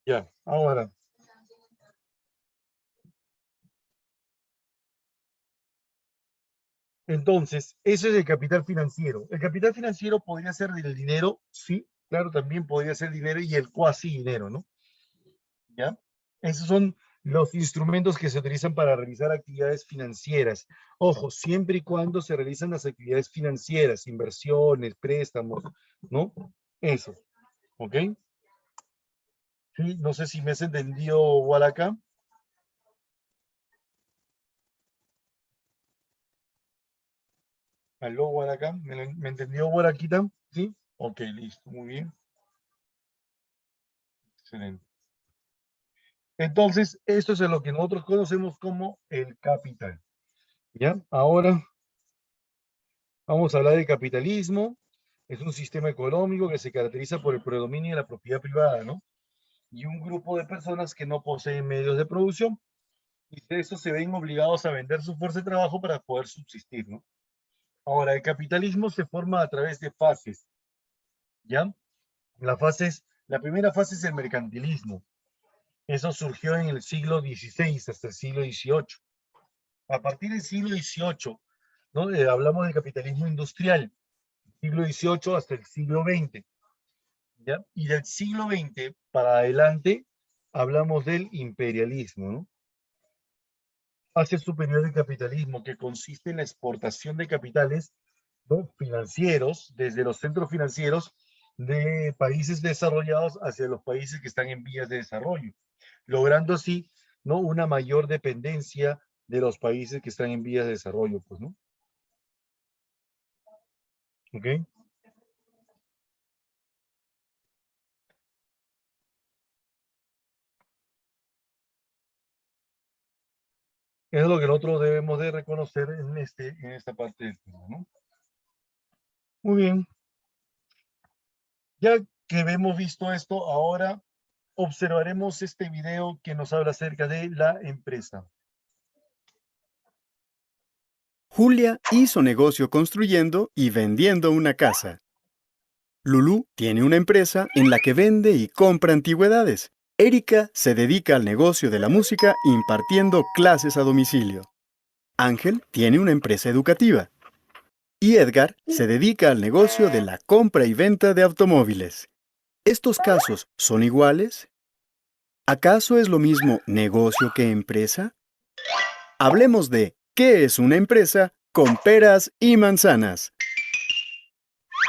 Ya, ahora, entonces, ese es el capital financiero. El capital financiero podría ser del dinero, sí, claro, también podría ser dinero y el cuasi dinero, ¿no? ¿Ya? Esos son los instrumentos que se utilizan para realizar actividades financieras. Ojo, siempre y cuando se realizan las actividades financieras, inversiones, préstamos, ¿no? Eso, ¿ok? Sí, no sé si me has entendido, Walaca. Aló, Walaca. ¿Me entendió, Walaquita? Sí. Ok, listo, muy bien. Excelente. Entonces, esto es lo que nosotros conocemos como el capital. ¿Ya? Ahora vamos a hablar del capitalismo. Es un sistema económico que se caracteriza por el predominio de la propiedad privada, ¿no? Y un grupo de personas que no poseen medios de producción y de eso se ven obligados a vender su fuerza de trabajo para poder subsistir, ¿no? Ahora, el capitalismo se forma a través de fases, ¿ya? La primera fase es el mercantilismo. Eso surgió en el siglo XVI hasta el siglo XVIII. A partir del siglo XVIII, ¿no? Hablamos del capitalismo industrial. siglo XVIII hasta el siglo XX, ¿ya? Y del siglo XX para adelante hablamos del imperialismo, ¿no? Fase superior del capitalismo, que consiste en la exportación de capitales, ¿no?, financieros, desde los centros financieros de países desarrollados hacia los países que están en vías de desarrollo, logrando así, ¿no?, una mayor dependencia de los países que están en vías de desarrollo, pues, ¿no? ¿Ok? Es lo que nosotros debemos de reconocer en esta parte del tema, ¿no? Muy bien. Ya que hemos visto esto, ahora observaremos este video que nos habla acerca de la empresa.
Julia hizo negocio construyendo y vendiendo una casa. Lulú tiene una empresa en la que vende y compra antigüedades. Erika se dedica al negocio de la música impartiendo clases a domicilio. Ángel tiene una empresa educativa. Y Edgar se dedica al negocio de la compra y venta de automóviles. ¿Estos casos son iguales? ¿Acaso es lo mismo negocio que empresa? Hablemos de ¿qué es una empresa con peras y manzanas?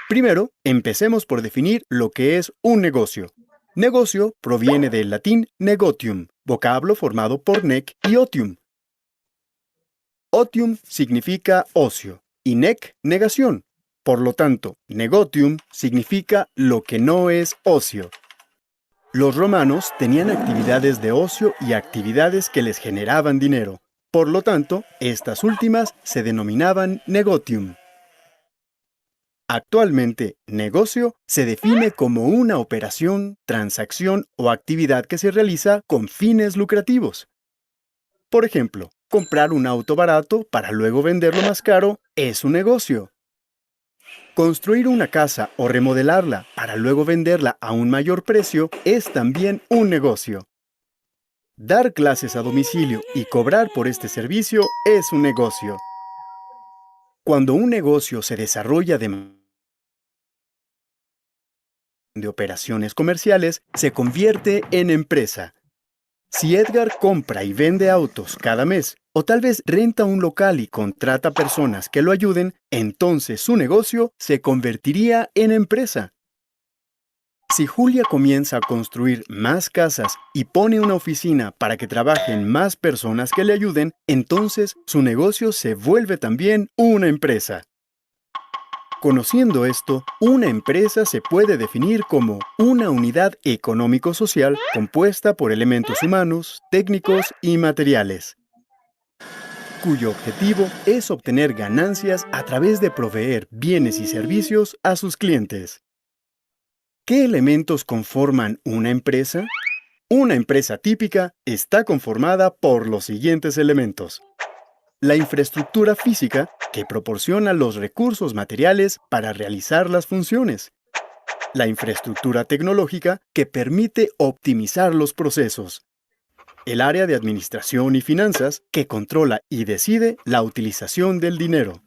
Primero, empecemos por definir lo que es un negocio. Negocio proviene del latín negotium, vocablo formado por nec y otium. Otium significa ocio y nec negación. Por lo tanto, negotium significa lo que no es ocio. Los romanos tenían actividades de ocio y actividades que les generaban dinero. Por lo tanto, estas últimas se denominaban negotium. Actualmente, negocio se define como una operación, transacción o actividad que se realiza con fines lucrativos. Por ejemplo, comprar un auto barato para luego venderlo más caro es un negocio. Construir una casa o remodelarla para luego venderla a un mayor precio es también un negocio. Dar clases a domicilio y cobrar por este servicio es un negocio. Cuando un negocio se desarrolla de operaciones comerciales, se convierte en empresa. Si Edgar compra y vende autos cada mes, o tal vez renta un local y contrata personas que lo ayuden, entonces su negocio se convertiría en empresa. Si Julia comienza a construir más casas y pone una oficina para que trabajen más personas que le ayuden, entonces su negocio se vuelve también una empresa. Conociendo esto, una empresa se puede definir como una unidad económico-social compuesta por elementos humanos, técnicos y materiales, cuyo objetivo es obtener ganancias a través de proveer bienes y servicios a sus clientes. ¿Qué elementos conforman una empresa? Una empresa típica está conformada por los siguientes elementos. La infraestructura física, que proporciona los recursos materiales para realizar las funciones. La infraestructura tecnológica, que permite optimizar los procesos. El área de administración y finanzas, que controla y decide la utilización del dinero.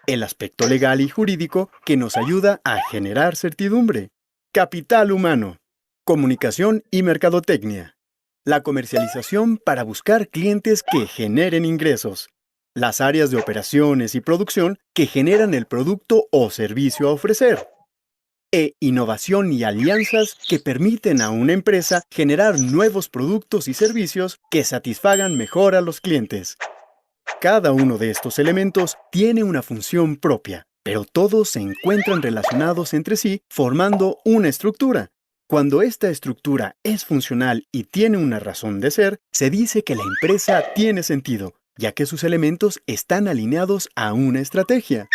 El aspecto legal y jurídico, que nos ayuda a generar certidumbre. Capital humano. Comunicación y mercadotecnia. La comercialización para buscar clientes que generen ingresos. Las áreas de operaciones y producción que generan el producto o servicio a ofrecer. Innovación y alianzas que permiten a una empresa generar nuevos productos y servicios que satisfagan mejor a los clientes. Cada uno de estos elementos tiene una función propia, pero todos se encuentran relacionados entre sí formando una estructura. Cuando esta estructura es funcional y tiene una razón de ser, se dice que la empresa tiene sentido, ya que sus elementos están alineados a una estrategia.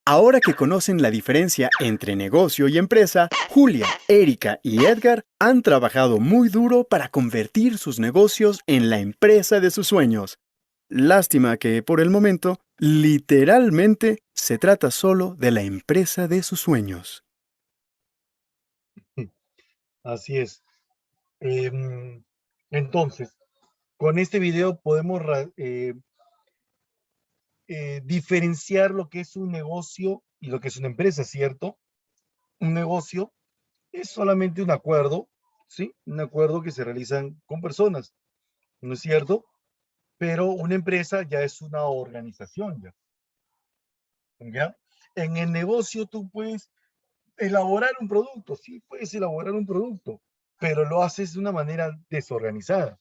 Ahora que conocen la diferencia entre negocio y empresa, Julia, Erika y Edgar han trabajado muy duro para convertir sus negocios en la empresa de sus sueños. Lástima que, por el momento, literalmente se trata solo de la empresa de sus sueños.
Así es. Entonces, con este video podemos diferenciar lo que es un negocio y lo que es una empresa, ¿cierto? Un negocio es solamente un acuerdo, ¿sí? Un acuerdo que se realizan con personas, ¿no es cierto? Pero una empresa ya es una organización, ¿ya? ¿Ya? En el negocio tú puedes elaborar un producto, sí, puedes elaborar un producto, pero lo haces de una manera desorganizada.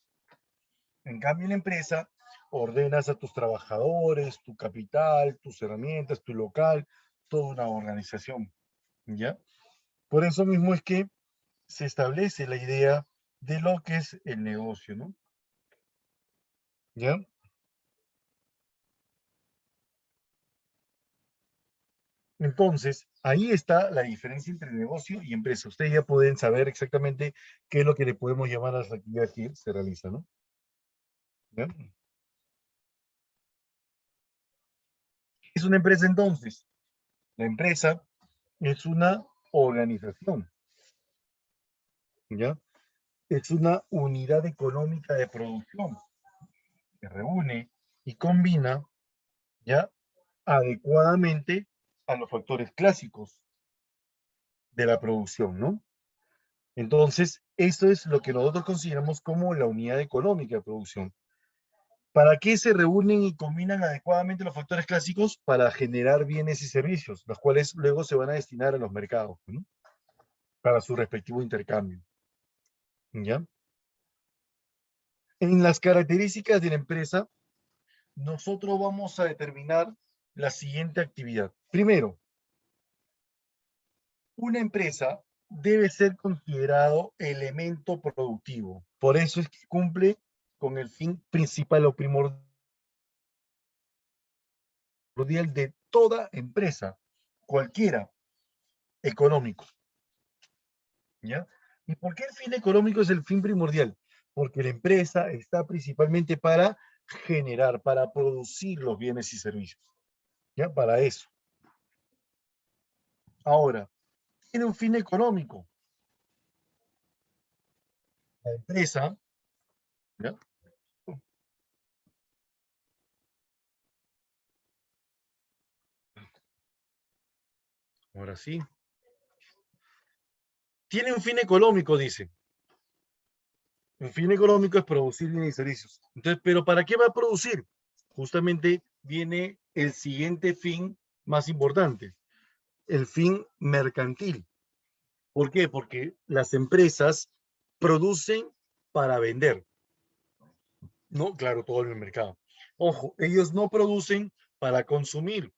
En cambio, en la empresa ordenas a tus trabajadores, tu capital, tus herramientas, tu local, toda una organización, ¿ya? Por eso mismo es que se establece la idea de lo que es el negocio, ¿no? ¿Ya? Entonces, ahí está la diferencia entre negocio y empresa. Ustedes ya pueden saber exactamente qué es lo que le podemos llamar a las actividades que se realizan, ¿no? ¿Ya? Es una empresa entonces. La empresa es una organización, ¿ya? Es una unidad económica de producción que reúne y combina, ¿ya? Adecuadamente a los factores clásicos de la producción, ¿no? Entonces, eso es lo que nosotros consideramos como la unidad económica de producción. ¿Para qué se reúnen y combinan adecuadamente los factores clásicos? Para generar bienes y servicios, los cuales luego se van a destinar a los mercados, ¿no? Para su respectivo intercambio, ¿ya? En las características de la empresa, nosotros vamos a determinar la siguiente actividad. Primero, una empresa debe ser considerado elemento productivo. Por eso es que cumple con el fin principal o primordial de toda empresa, cualquiera, económico, ¿ya? ¿Y por qué el fin económico es el fin primordial? Porque la empresa está principalmente para generar, para producir los bienes y servicios, ¿ya? Para eso. Ahora, tiene un fin económico. La empresa, ¿ya? Ahora sí. Tiene un fin económico, dice. El fin económico es producir bienes y servicios. Entonces, ¿pero para qué va a producir? Justamente viene el siguiente fin más importante, el fin mercantil. ¿Por qué? Porque las empresas producen para vender, ¿no? Claro, todo en el mercado. Ojo, ellos no producen para consumir,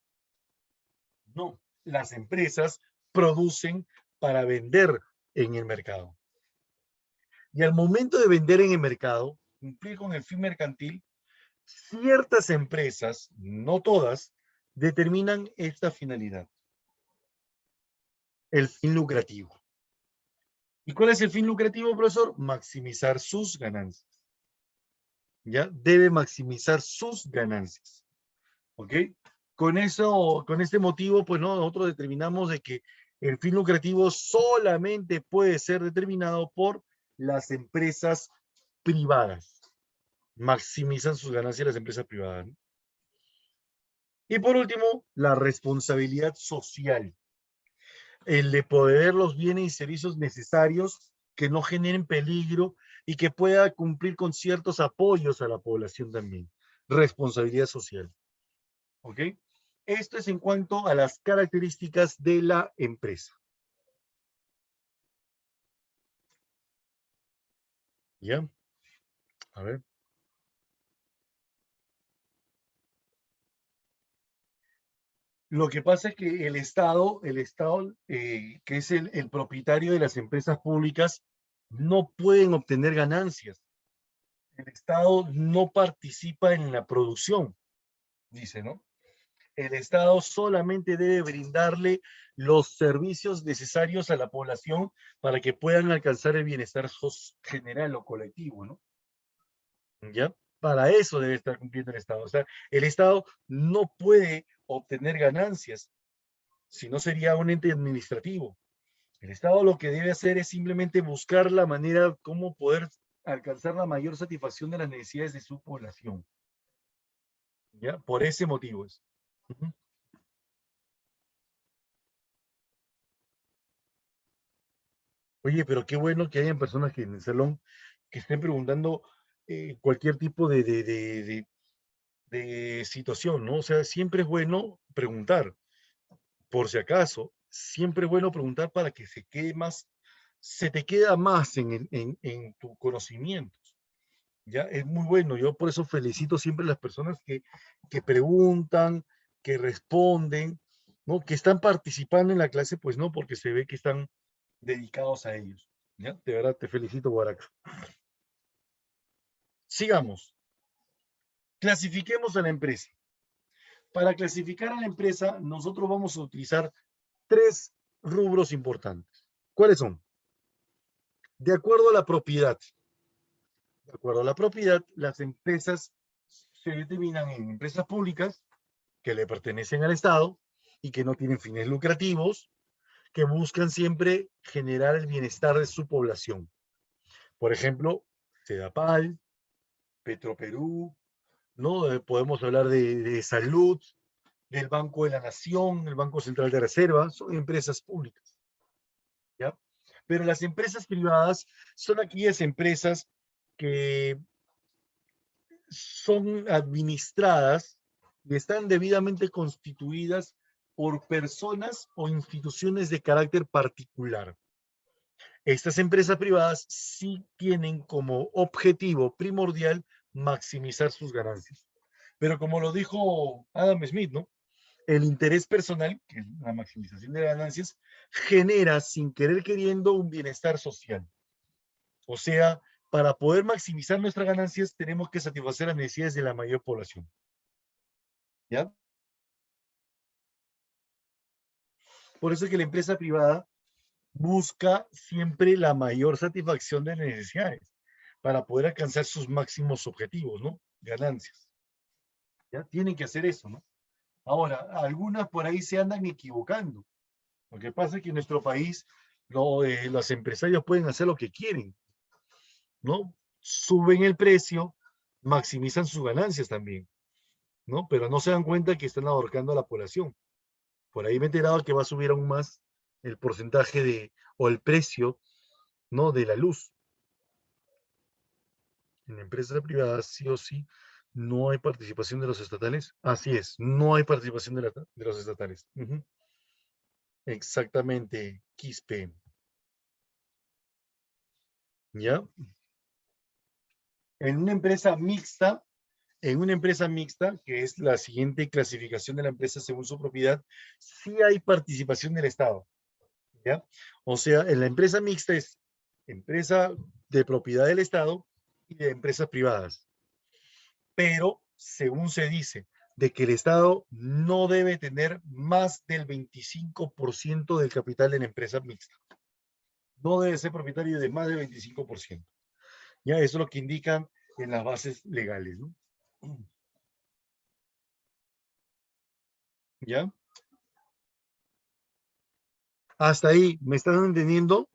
no. Las empresas producen para vender en el mercado. Y al momento de vender en el mercado, cumplir con el fin mercantil, ciertas empresas, no todas, determinan esta finalidad, el fin lucrativo. ¿Y cuál es el fin lucrativo, profesor? Maximizar sus ganancias. ¿Ya? Debe maximizar sus ganancias. ¿Ok? Con eso, con este motivo, pues no, nosotros determinamos de que el fin lucrativo solamente puede ser determinado por las empresas privadas. Maximizan sus ganancias las empresas privadas, ¿no? Y por último, la responsabilidad social. El de proveer los bienes y servicios necesarios que no generen peligro y que pueda cumplir con ciertos apoyos a la población también. Responsabilidad social. ¿Ok? Esto es en cuanto a las características de la empresa. ¿Ya? A ver. Lo que pasa es que que es el propietario de las empresas públicas, no pueden obtener ganancias. El Estado no participa en la producción, dice, ¿no? El Estado solamente debe brindarle los servicios necesarios a la población para que puedan alcanzar el bienestar general o colectivo, ¿no? ¿Ya? Para eso debe estar cumpliendo el Estado. O sea, el Estado no puede obtener ganancias, si no sería un ente administrativo. El Estado lo que debe hacer es simplemente buscar la manera cómo poder alcanzar la mayor satisfacción de las necesidades de su población. ¿Ya? Por ese motivo es. Ujú. Oye, pero qué bueno que hayan personas que en el salón que estén preguntando cualquier tipo de situación, ¿no? O sea, siempre es bueno preguntar, por si acaso, siempre es bueno preguntar para que se quede más, se te queda más en tu conocimiento. ¿Ya? Es muy bueno. Yo por eso felicito siempre a las personas que preguntan, que responden, ¿no? Que están participando en la clase, pues no, porque se ve que están dedicados a ellos. ¿Ya? De verdad, te felicito, Barak. Sigamos. Clasifiquemos a la empresa. Para clasificar a la empresa, nosotros vamos a utilizar tres rubros importantes. ¿Cuáles son? De acuerdo a la propiedad. De acuerdo a la propiedad, las empresas se determinan en empresas públicas que le pertenecen al Estado y que no tienen fines lucrativos, que buscan siempre generar el bienestar de su población. Por ejemplo, Sedapal, Petroperú, ¿no? Podemos hablar de salud, del Banco de la Nación, el Banco Central de Reserva, son empresas públicas, ¿ya? Pero las empresas privadas son aquellas empresas que son administradas y están debidamente constituidas por personas o instituciones de carácter particular. Estas empresas privadas sí tienen como objetivo primordial maximizar sus ganancias. Pero como lo dijo Adam Smith, ¿no? El interés personal, que es la maximización de ganancias, genera sin querer queriendo un bienestar social. O sea, para poder maximizar nuestras ganancias tenemos que satisfacer las necesidades de la mayor población. ¿Ya? Por eso es que la empresa privada busca siempre la mayor satisfacción de necesidades para poder alcanzar sus máximos objetivos, ¿no? Ganancias. ¿Ya? Tienen que hacer eso, ¿no? Ahora, algunas por ahí se andan equivocando. Lo que pasa es que en nuestro país los empresarios pueden hacer lo que quieren, ¿no? Suben el precio, maximizan sus ganancias también, ¿no? Pero no se dan cuenta que están ahorcando a la población. Por ahí me he enterado que va a subir aún más el porcentaje o el precio, ¿no? De la luz. En empresas privadas, sí o sí, no hay participación de los estatales. Así es, no hay participación de los estatales. Exactamente, Quispe. ¿Ya? En una empresa mixta, que es la siguiente clasificación de la empresa según su propiedad, sí hay participación del Estado. ¿Ya? O sea, en la empresa mixta es empresa de propiedad del Estado y de empresas privadas. Pero, según se dice, de que el Estado no debe tener más del 25% del capital de la empresa mixta. No debe ser propietario de más del 25%. Ya, eso es lo que indican en las bases legales, ¿no? ¿Ya? Hasta ahí, ¿me están entendiendo?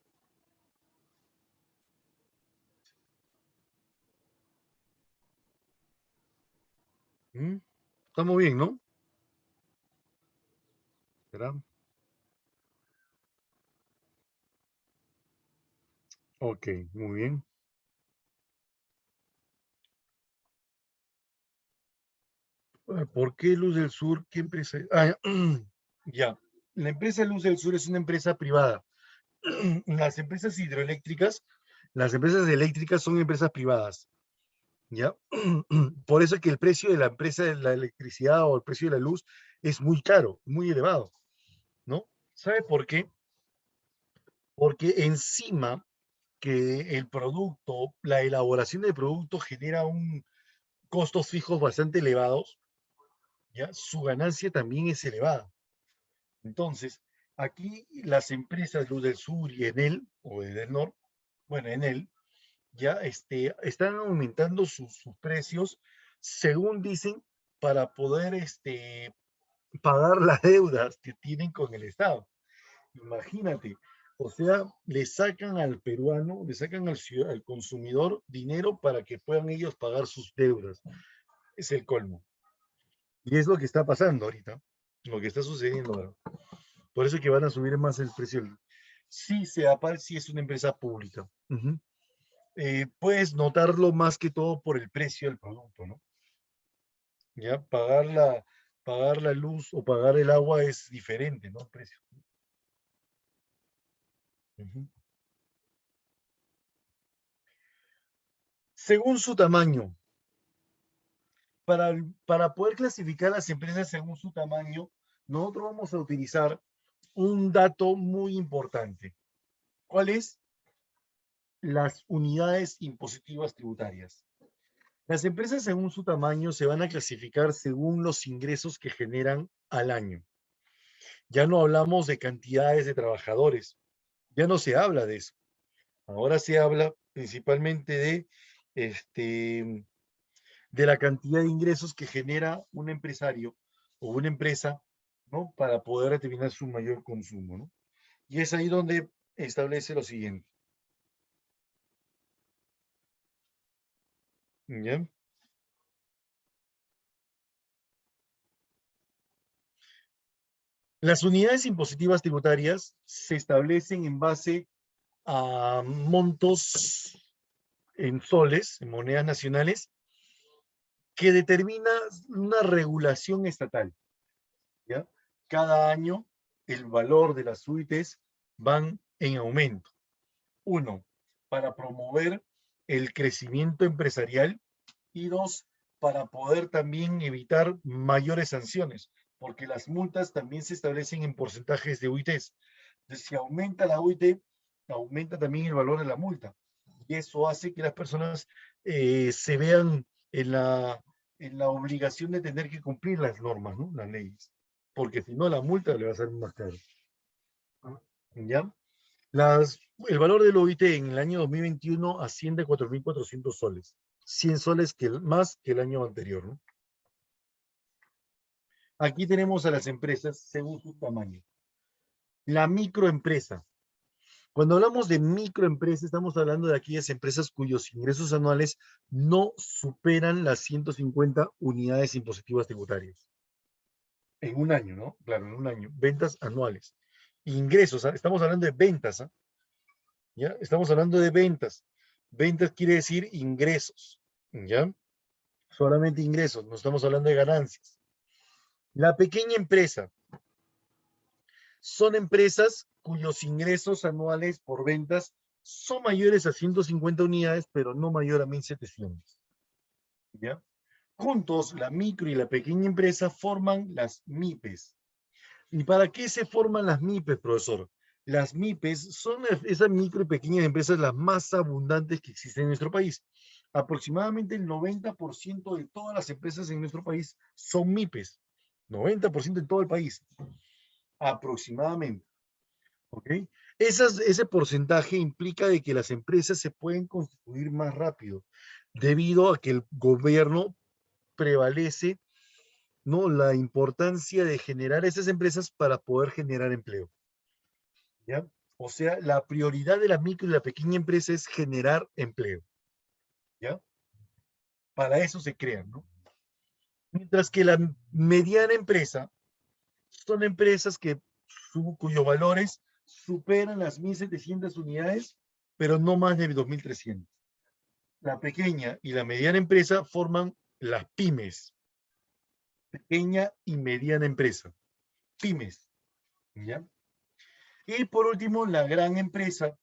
Estamos bien, ¿no? ¿Será? Ok, muy bien. ¿Por qué Luz del Sur? ¿Qué empresa? Ya. La empresa Luz del Sur es una empresa privada. Las empresas hidroeléctricas, las empresas eléctricas son empresas privadas. ¿Ya? Por eso es que el precio de la empresa de la electricidad o el precio de la luz es muy caro, muy elevado, ¿no? ¿Sabe por qué? Porque encima que el producto, la elaboración del producto genera costos fijos bastante elevados, ¿ya? Su ganancia también es elevada. Entonces, aquí las empresas Luz del Sur y Enel, o Edenor, bueno, Enel, ya están aumentando sus precios, según dicen, para poder pagar las deudas que tienen con el Estado. Imagínate, o sea, le sacan al peruano, le sacan al consumidor dinero para que puedan ellos pagar sus deudas. Es el colmo. Y es lo que está pasando ahorita, lo que está sucediendo ahora. Por eso es que van a subir más el precio sí sí es una empresa pública. Ujú. Puedes notarlo más que todo por el precio del producto, ¿no? Ya pagar la luz o pagar el agua es diferente, ¿no? El precio. Ujú. Según su tamaño, para poder clasificar las empresas según su tamaño, nosotros vamos a utilizar un dato muy importante. ¿Cuál es? Las unidades impositivas tributarias. Las empresas según su tamaño se van a clasificar según los ingresos que generan al año. Ya no hablamos de cantidades de trabajadores, ya no se habla de eso. Ahora se habla principalmente de la cantidad de ingresos que genera un empresario o una empresa, ¿no? Para poder determinar su mayor consumo, ¿no? Y es ahí donde establece lo siguiente. ¿Ya? Las unidades impositivas tributarias se establecen en base a montos en soles, en monedas nacionales, que determina una regulación estatal, ¿ya? Cada año el valor de las UITs van en aumento. Uno, para promover el crecimiento empresarial y dos, para poder también evitar mayores sanciones, porque las multas también se establecen en porcentajes de UITs. Entonces, si aumenta la UIT, aumenta también el valor de la multa. Y eso hace que las personas se vean en la obligación de tener que cumplir las normas, ¿no? Las leyes. Porque si no, la multa le va a ser más caro. ¿Ya? El valor del OIT en el año 2021 asciende a 4.400 soles. 100 soles más que el año anterior, ¿no? Aquí tenemos a las empresas según su tamaño. La microempresa. Cuando hablamos de microempresa, estamos hablando de aquellas empresas cuyos ingresos anuales no superan las 150 unidades impositivas tributarias. En un año, ¿no? Claro, en un año. Ventas anuales. Ingresos, ¿ah? Estamos hablando de ventas, ¿ah? ¿Ya? Estamos hablando de ventas. Ventas quiere decir ingresos, ¿ya? Solamente ingresos, no estamos hablando de ganancias. La pequeña empresa son empresas cuyos ingresos anuales por ventas son mayores a 150 unidades, pero no mayor a 1.700. ¿Ya? Juntos, la micro y la pequeña empresa forman las MIPES. ¿Y para qué se forman las MIPES, profesor? Las MIPES son esas micro y pequeñas empresas las más abundantes que existen en nuestro país. Aproximadamente el 90% de todas las empresas en nuestro país son MIPES. 90% en todo el país. Aproximadamente. ¿Ok? Ese porcentaje implica de que las empresas se pueden constituir más rápido debido a que el gobierno prevalece, ¿no?, la importancia de generar esas empresas para poder generar empleo. ¿Ya? O sea, la prioridad de la micro y la pequeña empresa es generar empleo. ¿Ya? Para eso se crean, ¿no? Mientras que la mediana empresa son empresas cuyos valores superan las 1.700 unidades, pero no más de 2.300. La pequeña y la mediana empresa forman las pymes. Pequeña y mediana empresa. Pymes. ¿Ya? Y por último, la gran empresa,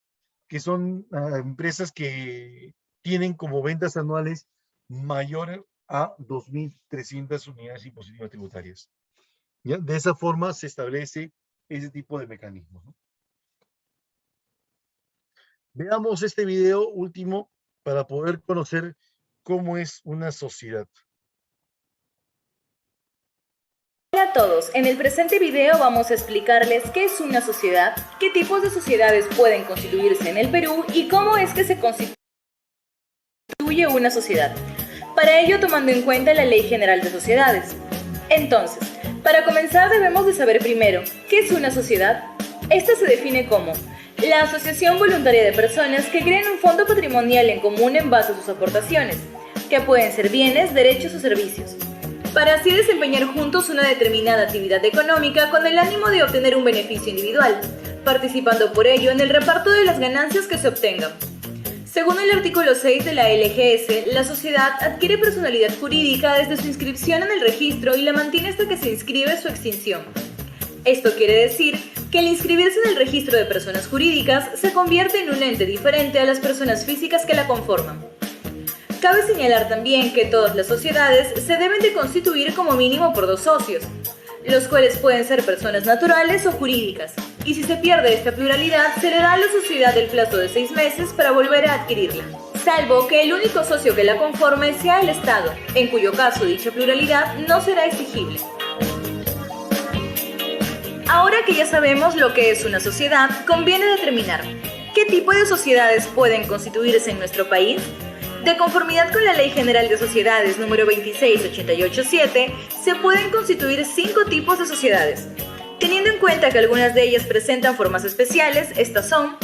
que son empresas que tienen como ventas anuales mayor a 2.300 unidades impositivas tributarias. ¿Ya? De esa forma se establece ese tipo de mecanismos, ¿no? Veamos este video último para poder conocer cómo es una sociedad.
Hola a todos, en el presente video vamos a explicarles qué es una sociedad, qué tipos de sociedades pueden constituirse en el Perú y cómo es que se constituye una sociedad. Para ello tomando en cuenta la Ley General de Sociedades. Entonces, para comenzar debemos de saber primero, ¿qué es una sociedad? Esta se define como la asociación voluntaria de personas que crean un fondo patrimonial en común en base a sus aportaciones, que pueden ser bienes, derechos o servicios, para así desempeñar juntos una determinada actividad económica con el ánimo de obtener un beneficio individual, participando por ello en el reparto de las ganancias que se obtengan. Según el artículo 6 de la LGS, la sociedad adquiere personalidad jurídica desde su inscripción en el registro y la mantiene hasta que se inscribe su extinción. Esto quiere decir que al inscribirse en el registro de personas jurídicas se convierte en un ente diferente a las personas físicas que la conforman. Cabe señalar también que todas las sociedades se deben de constituir como mínimo por 2 socios, los cuales pueden ser personas naturales o jurídicas, y si se pierde esta pluralidad se le da a la sociedad el plazo de 6 meses para volver a adquirirla, salvo que el único socio que la conforme sea el Estado, en cuyo caso dicha pluralidad no será exigible. Ahora que ya sabemos lo que es una sociedad, conviene determinar qué tipo de sociedades pueden constituirse en nuestro país. De conformidad con la Ley General de Sociedades número 26887, se pueden constituir 5 tipos de sociedades. Teniendo en cuenta que algunas de ellas presentan formas especiales, estas son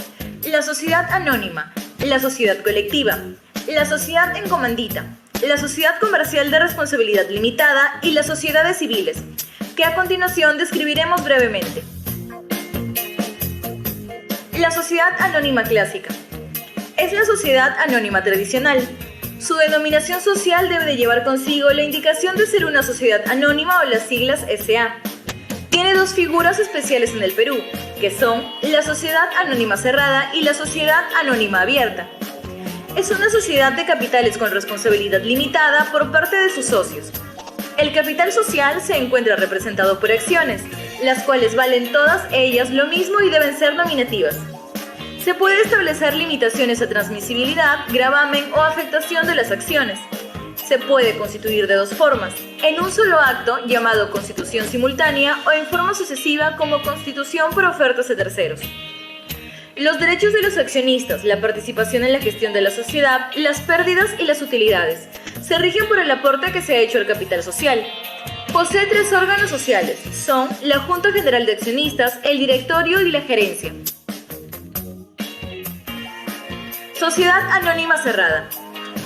la sociedad anónima, la sociedad colectiva, la sociedad en comandita, la sociedad comercial de responsabilidad limitada y las sociedades civiles, que a continuación describiremos brevemente. La sociedad anónima clásica es la sociedad anónima tradicional. Su denominación social debe de llevar consigo la indicación de ser una sociedad anónima o las siglas SA. Tiene 2 figuras especiales en el Perú, que son la sociedad anónima cerrada y la sociedad anónima abierta. Es una sociedad de capitales con responsabilidad limitada por parte de sus socios. El capital social se encuentra representado por acciones, las cuales valen todas ellas lo mismo y deben ser nominativas. Se puede establecer limitaciones a transmisibilidad, gravamen o afectación de las acciones. Se puede constituir de 2 formas, en un solo acto llamado constitución simultánea o en forma sucesiva como constitución por ofertas de terceros. Los derechos de los accionistas, la participación en la gestión de la sociedad, las pérdidas y las utilidades se rigen por el aporte que se ha hecho al capital social. Posee 3 órganos sociales, son la Junta General de Accionistas, el Directorio y la Gerencia. Sociedad anónima cerrada.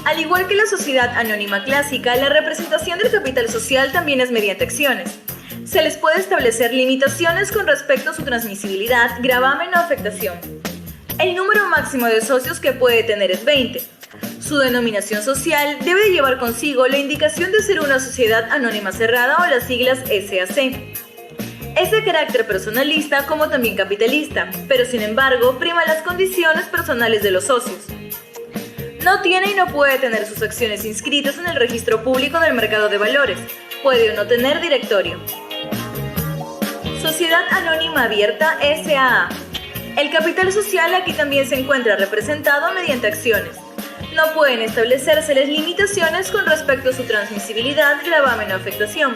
Al igual que la sociedad anónima clásica, la representación del capital social también es mediante acciones. Se les puede establecer limitaciones con respecto a su transmisibilidad, gravamen o afectación. El número máximo de socios que puede tener es 20. Su denominación social debe de llevar consigo la indicación de ser una sociedad anónima cerrada o las siglas SAC. Es de carácter personalista como también capitalista, pero sin embargo prima las condiciones personales de los socios. No tiene y no puede tener sus acciones inscritas en el registro público del mercado de valores. Puede o no tener directorio. Sociedad Anónima Abierta SAA. El capital social aquí también se encuentra representado mediante acciones. No pueden establecérseles limitaciones con respecto a su transmisibilidad, gravamen o afectación.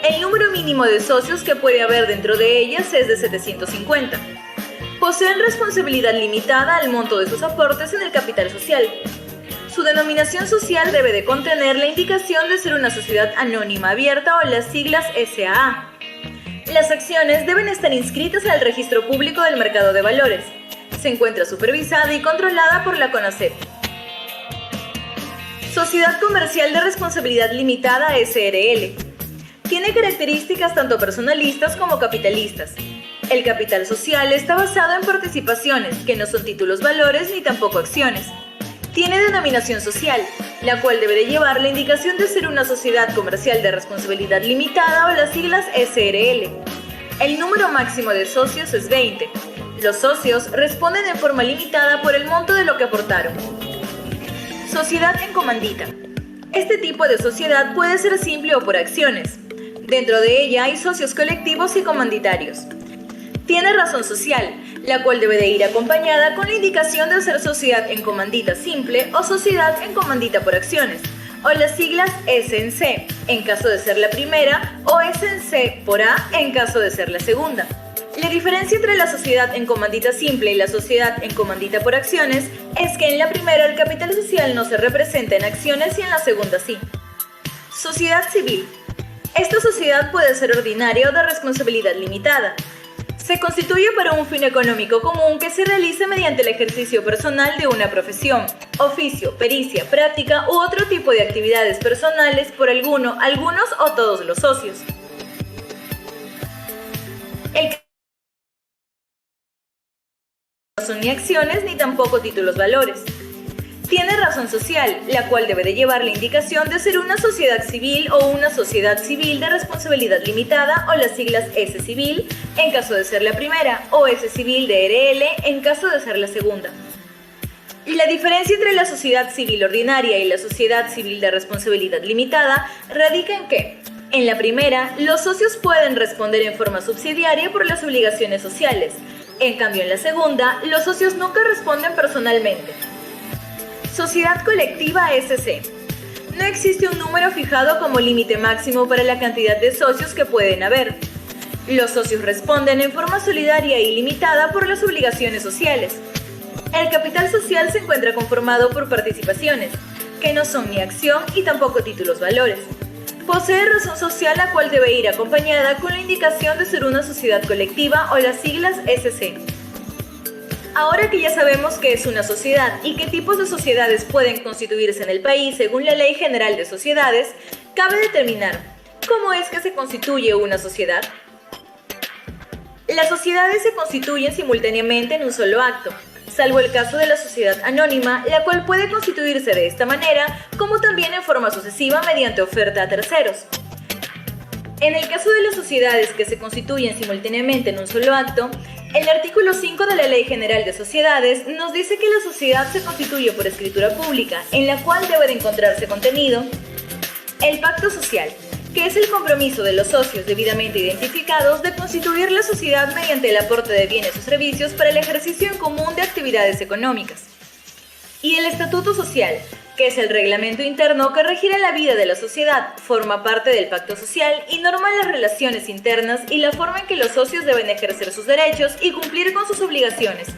El número mínimo de socios que puede haber dentro de ellas es de 750. Poseen responsabilidad limitada al monto de sus aportes en el capital social. Su denominación social debe de contener la indicación de ser una sociedad anónima abierta o las siglas SAA. Las acciones deben estar inscritas al registro público del mercado de valores. Se encuentra supervisada y controlada por la CONACEP. Sociedad Comercial de Responsabilidad Limitada SRL. Tiene características tanto personalistas como capitalistas. El capital social está basado en participaciones, que no son títulos valores ni tampoco acciones. Tiene denominación social, la cual debe de llevar la indicación de ser una sociedad comercial de responsabilidad limitada o las siglas SRL. El número máximo de socios es 20. Los socios responden en forma limitada por el monto de lo que aportaron. Sociedad en comandita. Este tipo de sociedad puede ser simple o por acciones. Dentro de ella hay socios colectivos y comanditarios. Tiene razón social, la cual debe de ir acompañada con la indicación de ser sociedad en comandita simple o sociedad en comandita por acciones, o las siglas S.en.C. en caso de ser la primera o S.en.C. por A en caso de ser la segunda. La diferencia entre la sociedad en comandita simple y la sociedad en comandita por acciones es que en la primera el capital social no se representa en acciones y en la segunda sí. Sociedad civil. Esta sociedad puede ser ordinaria o de responsabilidad limitada. Se constituye para un fin económico común que se realiza mediante el ejercicio personal de una profesión, oficio, pericia, práctica u otro tipo de actividades personales por algunos o todos los socios. El son ni acciones ni tampoco títulos valores. Tiene razón social, la cual debe de llevar la indicación de ser una sociedad civil o una sociedad civil de responsabilidad limitada o las siglas S civil en caso de ser la primera o S civil de RL en caso de ser la segunda. La diferencia entre la sociedad civil ordinaria y la sociedad civil de responsabilidad limitada radica en que, en la primera, los socios pueden responder en forma subsidiaria por las obligaciones sociales. En cambio, en la segunda, los socios nunca responden personalmente. Sociedad colectiva SC. No existe un número fijado como límite máximo para la cantidad de socios que pueden haber. Los socios responden en forma solidaria y limitada por las obligaciones sociales. El capital social se encuentra conformado por participaciones, que no son ni acción y tampoco títulos valores. Posee razón social la cual debe ir acompañada con la indicación de ser una sociedad colectiva o las siglas SC. Ahora que ya sabemos qué es una sociedad y qué tipos de sociedades pueden constituirse en el país según la Ley General de Sociedades, cabe determinar cómo es que se constituye una sociedad. Las sociedades se constituyen simultáneamente en un solo acto, salvo el caso de la sociedad anónima, la cual puede constituirse de esta manera, como también en forma sucesiva mediante oferta a terceros. En el caso de las sociedades que se constituyen simultáneamente en un solo acto, el artículo 5 de la Ley General de Sociedades nos dice que la sociedad se constituye por escritura pública, en la cual debe de encontrarse contenido el pacto social, que es el compromiso de los socios debidamente identificados de constituir la sociedad mediante el aporte de bienes o servicios para el ejercicio en común de actividades económicas. Y el estatuto social, que es el reglamento interno que regirá la vida de la sociedad, forma parte del pacto social y norma las relaciones internas y la forma en que los socios deben ejercer sus derechos y cumplir con sus obligaciones.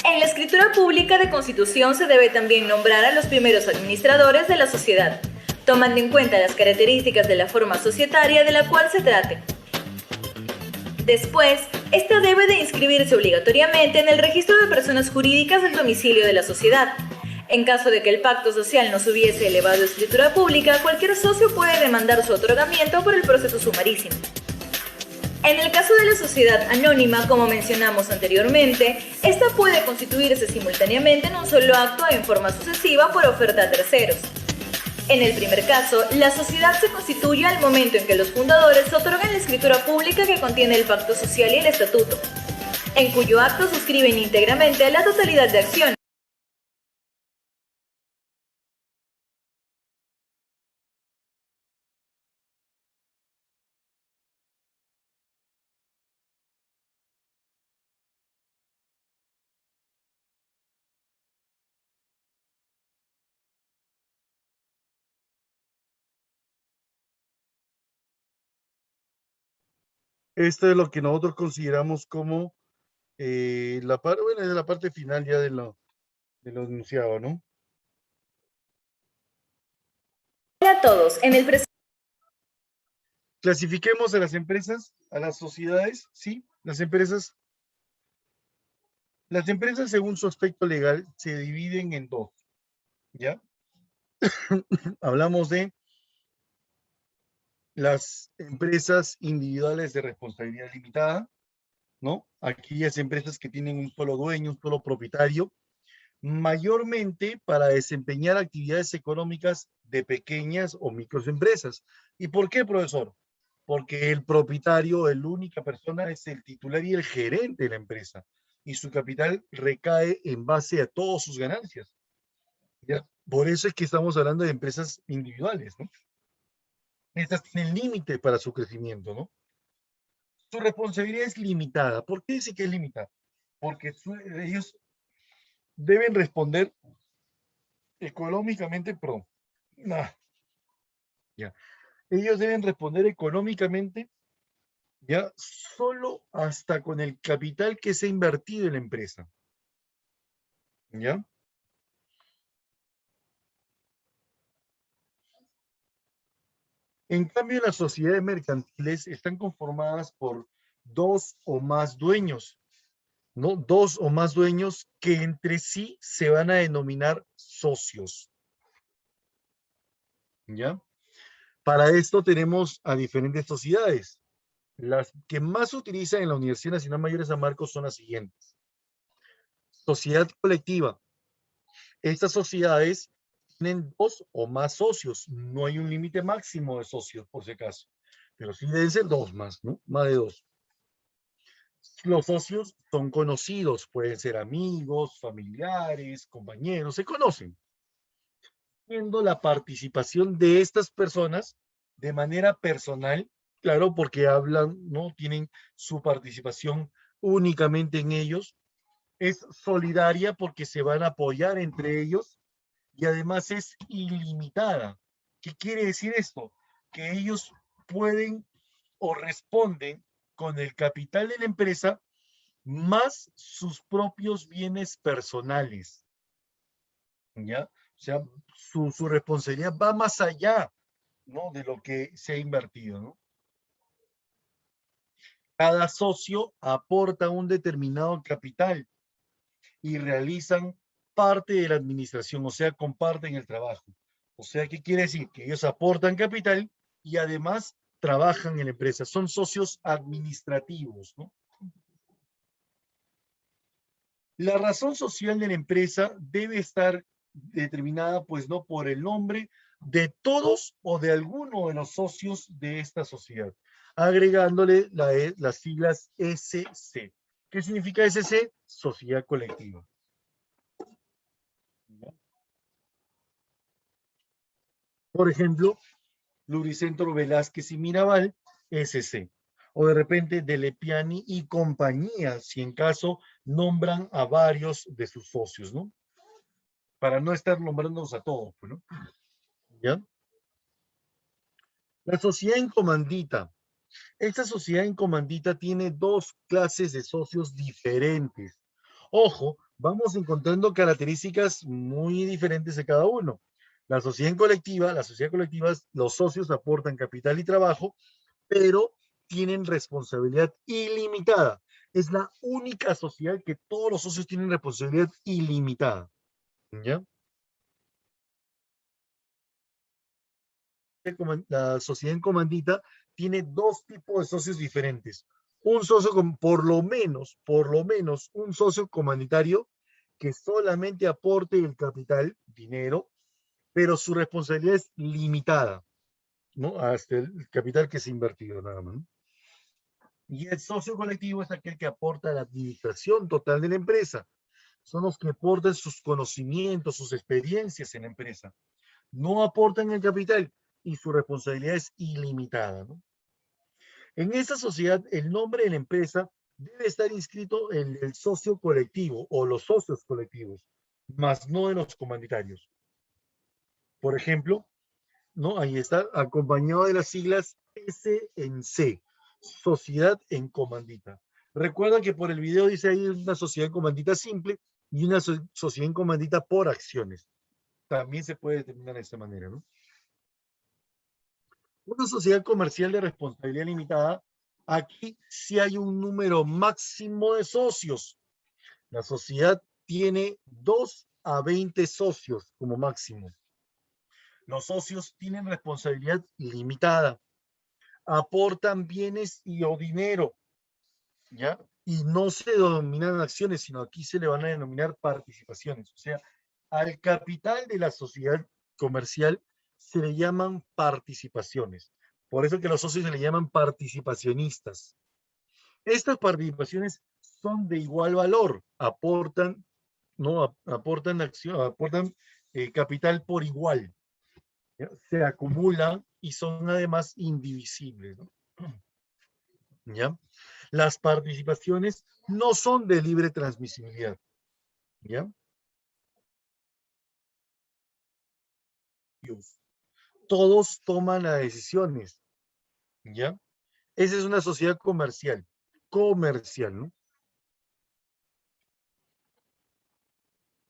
En la escritura pública de constitución se debe también nombrar a los primeros administradores de la sociedad, tomando en cuenta las características de la forma societaria de la cual se trate. Después, esta debe de inscribirse obligatoriamente en el registro de personas jurídicas del domicilio de la sociedad. En caso de que el pacto social no se hubiese elevado a escritura pública, cualquier socio puede demandar su otorgamiento por el proceso sumarísimo. En el caso de la sociedad anónima, como mencionamos anteriormente, esta puede constituirse simultáneamente en un solo acto en forma sucesiva por oferta a terceros. En el primer caso, la sociedad se constituye al momento en que los fundadores otorgan la escritura pública que contiene el pacto social y el estatuto, en cuyo acto suscriben íntegramente la totalidad de acciones.
Esto es lo que nosotros consideramos como la parte, bueno, es la parte final ya de lo enunciado, ¿no?
Hola a todos, en el presente
Clasifiquemos a las empresas, a las sociedades, ¿sí? Las empresas según su aspecto legal se dividen en dos, ¿ya? Hablamos de las empresas individuales de responsabilidad limitada, ¿no? Aquellas empresas que tienen un solo dueño, un solo propietario, mayormente para desempeñar actividades económicas de pequeñas o microempresas. ¿Y por qué, profesor? Porque el propietario, la única persona, es el titular y el gerente de la empresa, y su capital recae en base a todas sus ganancias. ¿Ya? Por eso es que estamos hablando de empresas individuales, ¿no? Estas tienen límite para su crecimiento, ¿no? Su responsabilidad es limitada. ¿Por qué dice que es limitada? Porque ellos deben responder económicamente ya. Ellos deben responder económicamente ya solo hasta con el capital que se ha invertido en la empresa. ¿Ya? En cambio, las sociedades mercantiles están conformadas por dos o más dueños, ¿no? Dos o más dueños que entre sí se van a denominar socios. ¿Ya? Para esto tenemos a diferentes sociedades. Las que más se utilizan en la Universidad Nacional Mayor de San Marcos son las siguientes. Sociedad colectiva. Estas sociedades tienen 2 o más socios. No hay un límite máximo de socios, por si acaso. Pero sí deben ser 2 más, ¿no? Más de 2. Los socios son conocidos, pueden ser amigos, familiares, compañeros, se conocen. Viendo la participación de estas personas de manera personal, claro, porque hablan, ¿no? Tienen su participación únicamente en ellos. Es solidaria porque se van a apoyar entre ellos y además es ilimitada. ¿Qué quiere decir esto? Que ellos pueden o responden con el capital de la empresa más sus propios bienes personales, ¿ya? O sea, su responsabilidad va más allá, ¿no? De lo que se ha invertido, ¿no? Cada socio aporta un determinado capital y realizan parte de la administración, o sea, comparten el trabajo. O sea, ¿qué quiere decir? Que ellos aportan capital y además trabajan en la empresa. Son socios administrativos, ¿no? La razón social de la empresa debe estar determinada, pues, no por el nombre de todos o de alguno de los socios de esta sociedad, agregándole las siglas SC. ¿Qué significa SC? Sociedad colectiva. Por ejemplo, Lubricentro Velázquez y Mirabal, SC. O de repente de Lepiani y compañía, si en caso nombran a varios de sus socios, ¿no? Para no estar nombrándolos a todos, pues, ¿no? ¿Ya? La sociedad en comandita. Esta sociedad en comandita tiene 2 clases de socios diferentes. Ojo, vamos encontrando características muy diferentes de cada uno. La sociedad colectiva, los socios aportan capital y trabajo, pero tienen responsabilidad ilimitada. Es la única sociedad que todos los socios tienen responsabilidad ilimitada. ¿Ya? La sociedad en comandita tiene 2 tipos de socios diferentes. Un socio con por lo menos, un socio comanditario que solamente aporte el capital, dinero, pero su responsabilidad es limitada, ¿no? Hasta el capital que se ha invertido nada más, ¿no? Y el socio colectivo es aquel que aporta la administración total de la empresa. Son los que aportan sus conocimientos, sus experiencias en la empresa. No aportan el capital y su responsabilidad es ilimitada, ¿no? En esta sociedad, el nombre de la empresa debe estar inscrito en el socio colectivo o los socios colectivos, más no en los comanditarios. Por ejemplo, ¿no? Ahí está, acompañado de las siglas S en C, Sociedad en Comandita. Recuerda que por el video dice ahí una sociedad en comandita simple y una sociedad en comandita por acciones. También se puede determinar de esta manera, ¿no? Una sociedad comercial de responsabilidad limitada, aquí sí hay un número máximo de socios. La sociedad tiene 2 a 20 socios como máximo. Los socios tienen responsabilidad limitada, aportan bienes o dinero, ¿ya? Y no se denominan acciones, sino aquí se le van a denominar participaciones. O sea, al capital de la sociedad comercial se le llaman participaciones. Por eso que los socios se le llaman participacionistas. Estas participaciones son de igual valor, aportan, ¿no? Aportan acción, aportan capital por igual, ¿ya? Se acumulan y son además indivisibles, ¿no? ¿Ya? Las participaciones no son de libre transmisibilidad, ¿ya? Todos toman las decisiones, ¿ya? Esa es una sociedad comercial, ¿no?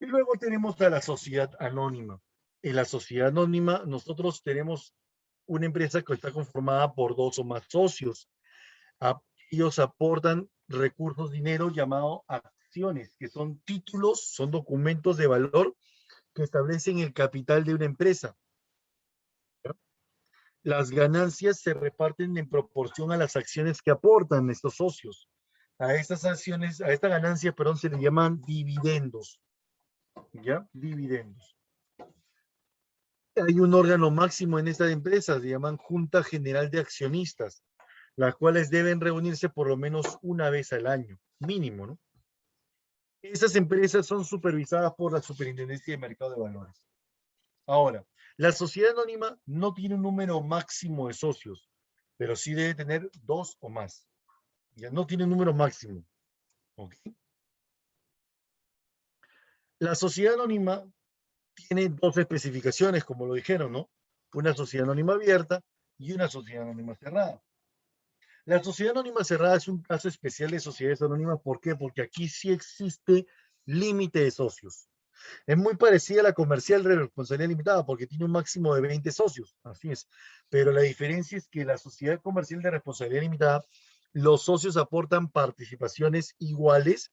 Y luego tenemos a la sociedad anónima. En la sociedad anónima nosotros tenemos una empresa que está conformada por 2 o más socios. Ellos aportan recursos, dinero llamado acciones, que son títulos, son documentos de valor que establecen el capital de una empresa. ¿Ya? Las ganancias se reparten en proporción a las acciones que aportan estos socios. A estas acciones, a esta ganancia, perdón, se le llaman dividendos. ¿Ya? Dividendos. Hay un órgano máximo en estas empresas, se llaman Junta General de Accionistas, las cuales deben reunirse por lo menos una vez al año, mínimo, ¿no? Esas empresas son supervisadas por la Superintendencia de Mercado de Valores. Ahora, la sociedad anónima no tiene un número máximo de socios, pero sí debe tener 2 o más. Ya no tiene un número máximo. ¿Ok? La sociedad anónima tiene 2 especificaciones, como lo dijeron, ¿no? Una sociedad anónima abierta y una sociedad anónima cerrada. La sociedad anónima cerrada es un caso especial de sociedades anónimas. ¿Por qué? Porque aquí sí existe límite de socios. Es muy parecida a la comercial de responsabilidad limitada porque tiene un máximo de 20 socios. Así es. Pero la diferencia es que la sociedad comercial de responsabilidad limitada, los socios aportan participaciones iguales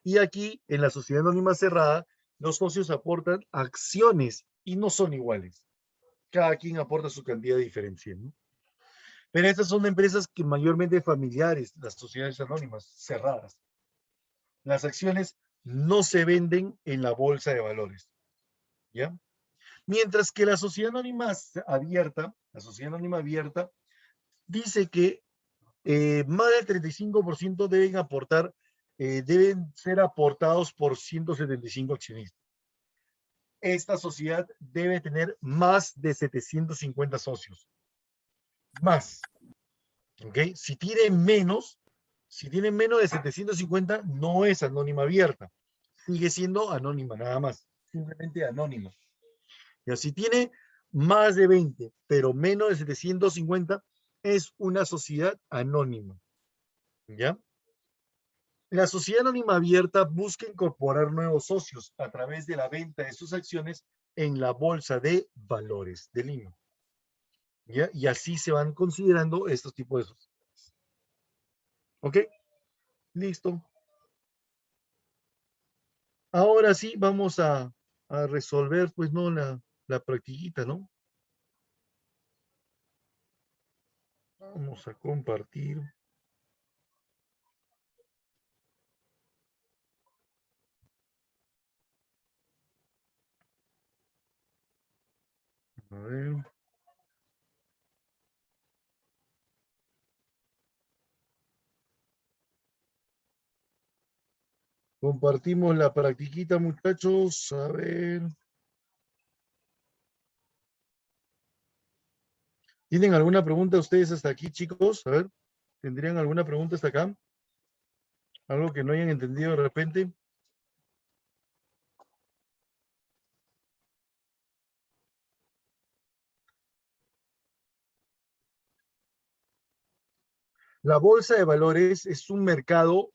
y aquí en la sociedad anónima cerrada, los socios aportan acciones y no son iguales. Cada quien aporta su cantidad de diferencia, ¿no? Pero estas son empresas que mayormente familiares, las sociedades anónimas cerradas. Las acciones no se venden en la bolsa de valores, ¿ya? Mientras que la sociedad anónima abierta dice que más del 35% deben ser aportados por 175 accionistas. Esta sociedad debe tener más de 750 socios. Más. ¿Ok? Si tiene menos de 750, no es anónima abierta. Sigue siendo anónima, nada más. Simplemente anónima. Y si tiene más de 20, pero menos de 750, es una sociedad anónima. ¿Ya? La sociedad anónima abierta busca incorporar nuevos socios a través de la venta de sus acciones en la bolsa de valores de Lima. ¿Ya? Y así se van considerando estos tipos de sociedades. ¿Ok? Listo. Ahora sí vamos a resolver, pues, ¿no? La practiquita, ¿no? Vamos a compartir. A ver. Compartimos la practiquita, muchachos. A ver. ¿Tienen alguna pregunta ustedes hasta aquí, chicos? A ver. ¿Tendrían alguna pregunta hasta acá? ¿Algo que no hayan entendido de repente? La bolsa de valores es un mercado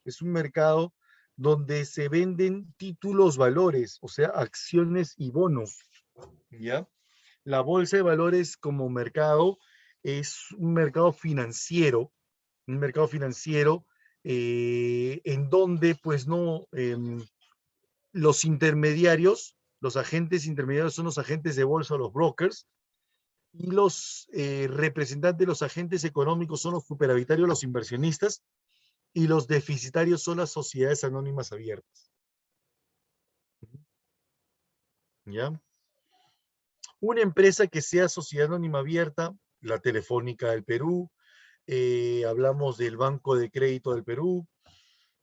donde se venden títulos valores, o sea, acciones y bonos. ¿Ya? La bolsa de valores como mercado es un mercado financiero, en donde, pues, no, los intermediarios, los agentes intermediarios son los agentes de bolsa, los brokers, y los representantes de los agentes económicos son los superavitarios, los inversionistas, y los deficitarios son las sociedades anónimas abiertas. ¿Ya? Una empresa que sea sociedad anónima abierta, la Telefónica del Perú, hablamos del Banco de Crédito del Perú,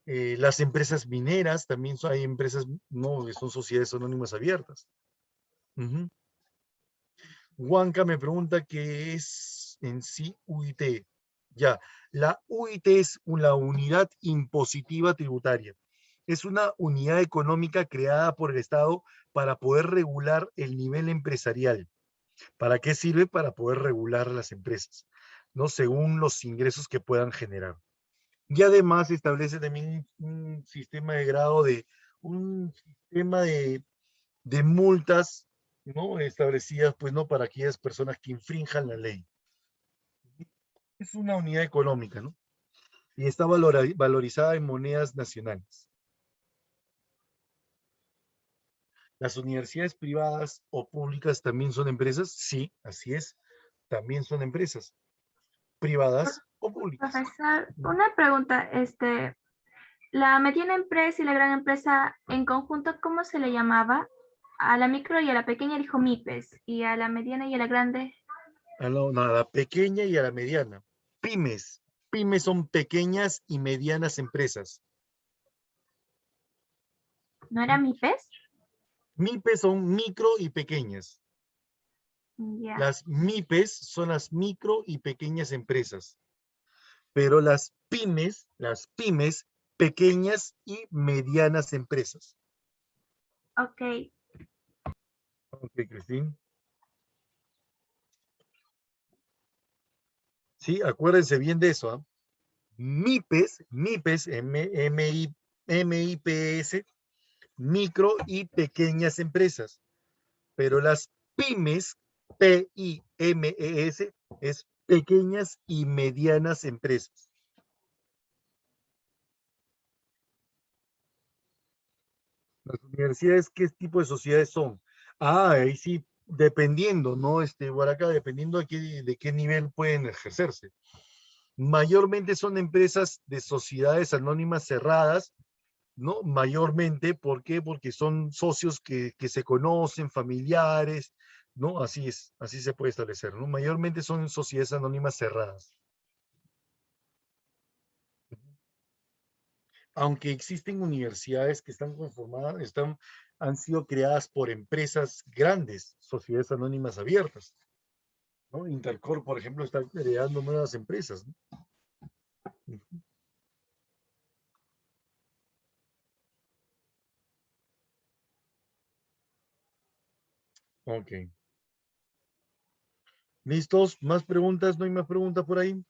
las empresas mineras, también hay empresas, no, que son sociedades anónimas abiertas. Huanca me pregunta qué es en sí UIT. Ya, la UIT es la unidad impositiva tributaria. Es una unidad económica creada por el Estado para poder regular el nivel empresarial. ¿Para qué sirve? Para poder regular las empresas, ¿no? Según los ingresos que puedan generar. Y además establece también un sistema de grado un sistema de multas, ¿no? Establecidas, pues, ¿no? Para aquellas personas que infrinjan la ley. Es una unidad económica, ¿no? Y está valorizada en monedas nacionales. ¿Las universidades privadas o públicas también son empresas? Sí, así es. También son empresas privadas o públicas.
Profesor, una pregunta, La mediana empresa y la gran empresa en conjunto, ¿cómo se le llamaba? A la micro y a la pequeña dijo MIPES, y a la mediana y a la grande,
A la pequeña y a la mediana. Pymes. Pymes son pequeñas y medianas empresas.
¿no era MIPES?
MIPES son micro y pequeñas.
Ya.
Las MIPES son las micro y pequeñas empresas. Pero las pymes, pequeñas y medianas empresas.
Ok.
Ok, Cristín. Sí, acuérdense bien de eso. ¿Ah? MIPES, M-I-P-S, micro y pequeñas empresas. Pero las pymes, P-I-M-E-S, es pequeñas y medianas empresas. Las universidades, ¿qué tipo de sociedades son? Ah, ahí sí, dependiendo, ¿no? Guaraca, dependiendo de qué nivel pueden ejercerse. Mayormente son empresas de sociedades anónimas cerradas, ¿no? Mayormente, ¿por qué? Porque son socios que se conocen, familiares, ¿no? Así es, así se puede establecer, ¿no? Mayormente son sociedades anónimas cerradas. Aunque existen universidades que están conformadas, han sido creadas por empresas grandes, sociedades anónimas abiertas, ¿no? Intercorp, por ejemplo, está creando nuevas empresas, ¿no? Ok. ¿Listos? ¿Más preguntas? ¿No hay más preguntas por ahí?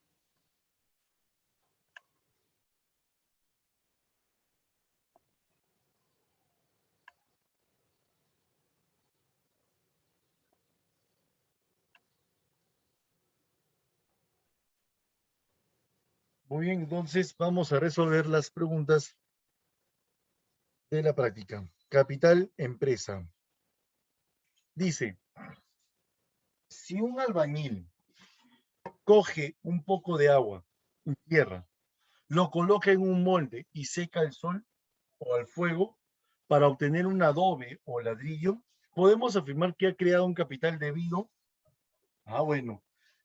Muy bien, entonces vamos a resolver las preguntas de la práctica. Capital, empresa. Dice, si un albañil coge un poco de agua y tierra, lo coloca en un molde y seca al sol o al fuego para obtener un adobe o ladrillo, podemos afirmar que ha creado un capital debido. Ah, bueno,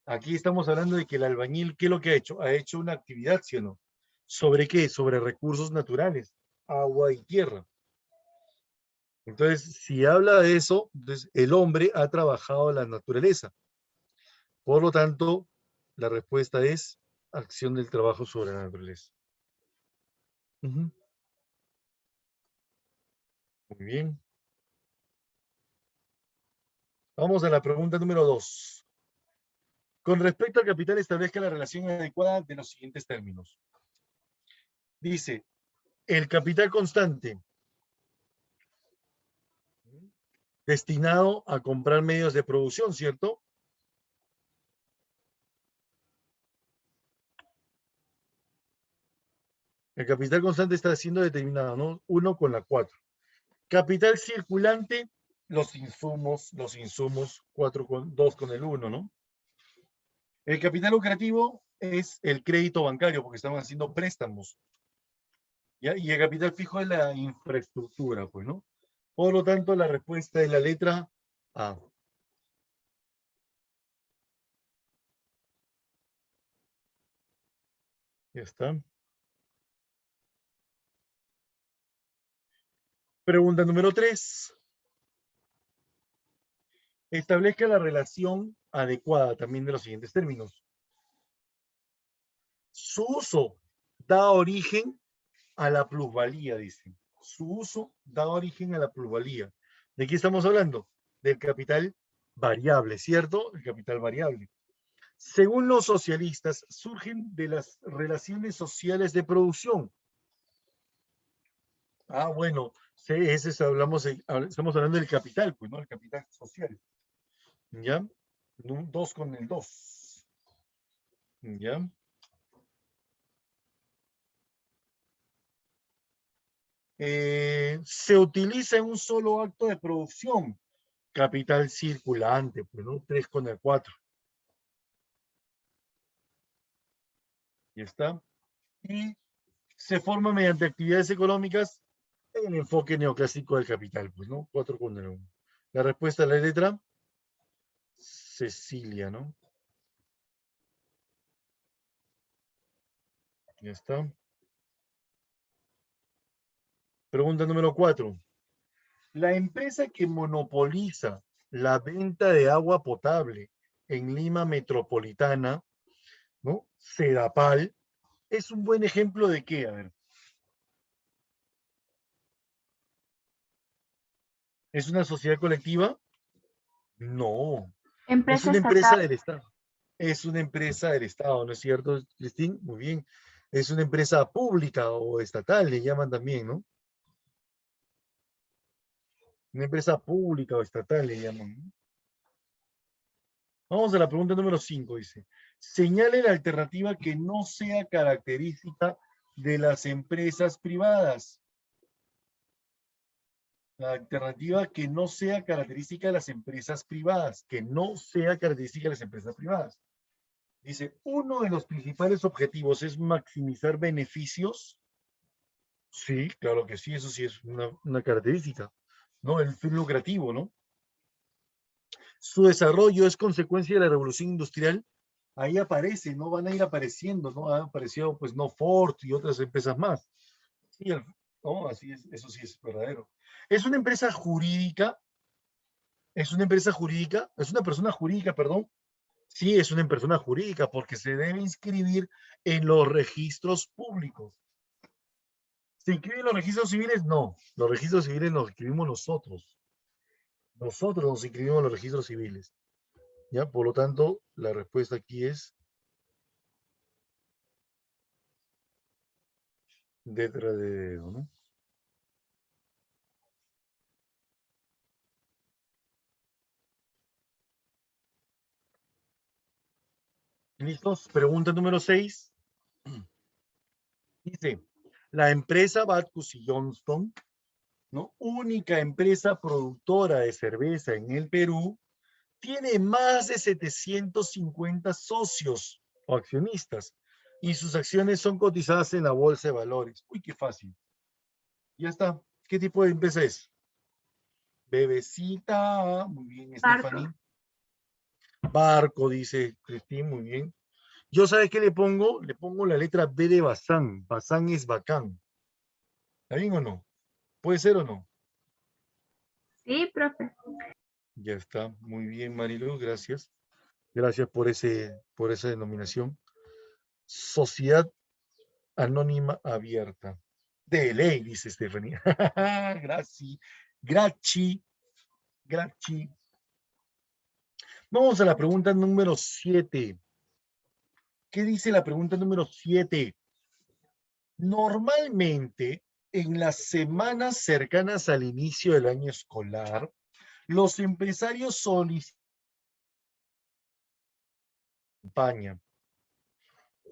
aquí estamos hablando de que el albañil, ¿qué es lo que ha hecho? Ha hecho una actividad, ¿sí o no? ¿Sobre qué? Sobre recursos naturales, agua y tierra. Entonces, si habla de eso, entonces el hombre ha trabajado la naturaleza. Por lo tanto, la respuesta es acción del trabajo sobre la naturaleza. Muy bien. Vamos a la pregunta número 2. Con respecto al capital, establezca la relación adecuada de los siguientes términos. Dice, el capital constante destinado a comprar medios de producción, ¿cierto? El capital constante está siendo determinado, ¿no? 1 con la 4. Capital circulante, los insumos, 2 con el 1, ¿no? El capital lucrativo es el crédito bancario, porque estamos haciendo préstamos. ¿Ya? Y el capital fijo es la infraestructura, pues, ¿no? Por lo tanto, la respuesta es la letra A. Ya está. Pregunta número 3. Establezca la relación adecuada también de los siguientes términos. Su uso da origen a la plusvalía, dice. Su uso da origen a la plusvalía. ¿De qué estamos hablando? Del capital variable, ¿cierto? El capital variable. Según los socialistas, surgen de las relaciones sociales de producción. Ah, bueno, sí, estamos hablando del capital, pues, ¿no? El capital social. ¿Ya? 2 con el 2. ¿Ya? Se utiliza en un solo acto de producción. Capital circulante, pues, ¿no? 3 con el 4. Ya está. Y se forma mediante actividades económicas en el enfoque neoclásico del capital, pues, ¿no? 4 con el 1. La respuesta a la letra Cecilia, ¿no? Ya está. Pregunta número 4. La empresa que monopoliza la venta de agua potable en Lima Metropolitana, ¿no? Sedapal, es un buen ejemplo de qué, a ver. ¿Es una sociedad colectiva? No. Es
Empresa
una empresa
estatal.
del Estado. Es una empresa del Estado, ¿no es cierto, Cristín? Muy bien. Es una empresa pública o estatal, le llaman también, ¿no? Una empresa pública o estatal le llaman, ¿no? Vamos a la pregunta número 5, dice. Señale la alternativa que no sea característica de las empresas privadas. La alternativa que no sea característica de las empresas privadas. Que no sea característica de las empresas privadas. Dice, uno de los principales objetivos es maximizar beneficios. Sí, claro que sí, eso sí es una característica, ¿no? El fin lucrativo, ¿no? Su desarrollo es consecuencia de la revolución industrial. Ahí aparece, ¿no? Van a ir apareciendo, ¿no? Han aparecido, pues, no Ford y otras empresas más. Sí, no, así es, eso sí es verdadero. Es una empresa jurídica, es una empresa jurídica, es una persona jurídica, perdón. Sí, es una persona jurídica porque se debe inscribir en los registros públicos. ¿Se inscriben en los registros civiles? No, los registros civiles los inscribimos nosotros. Nosotros nos inscribimos en los registros civiles. ¿Ya? Por lo tanto, la respuesta aquí es detrás de dedo, ¿no? ¿Listos? Pregunta número 6. Dice, la empresa Bacchus y Johnston, ¿no? Única empresa productora de cerveza en el Perú, tiene más de 750 socios o accionistas y sus acciones son cotizadas en la bolsa de valores. Uy, qué fácil. Ya está. ¿Qué tipo de empresa es? Bebecita, muy bien, Stephanie. Barco, dice Cristín, muy bien. Yo, ¿sabes qué le pongo? Le pongo la letra B de Bazán. Bazán es bacán. ¿Está bien o no? ¿Puede ser o no?
Sí, profe.
Ya está. Muy bien, Marilu, gracias. Gracias por esa denominación. Sociedad Anónima Abierta. De ley, dice Stephanie. Gracias. Grachi. Grachi. Vamos a la pregunta número 7. ¿Qué dice la pregunta número 7? Normalmente, en las semanas cercanas al inicio del año escolar, los empresarios solicitan campaña.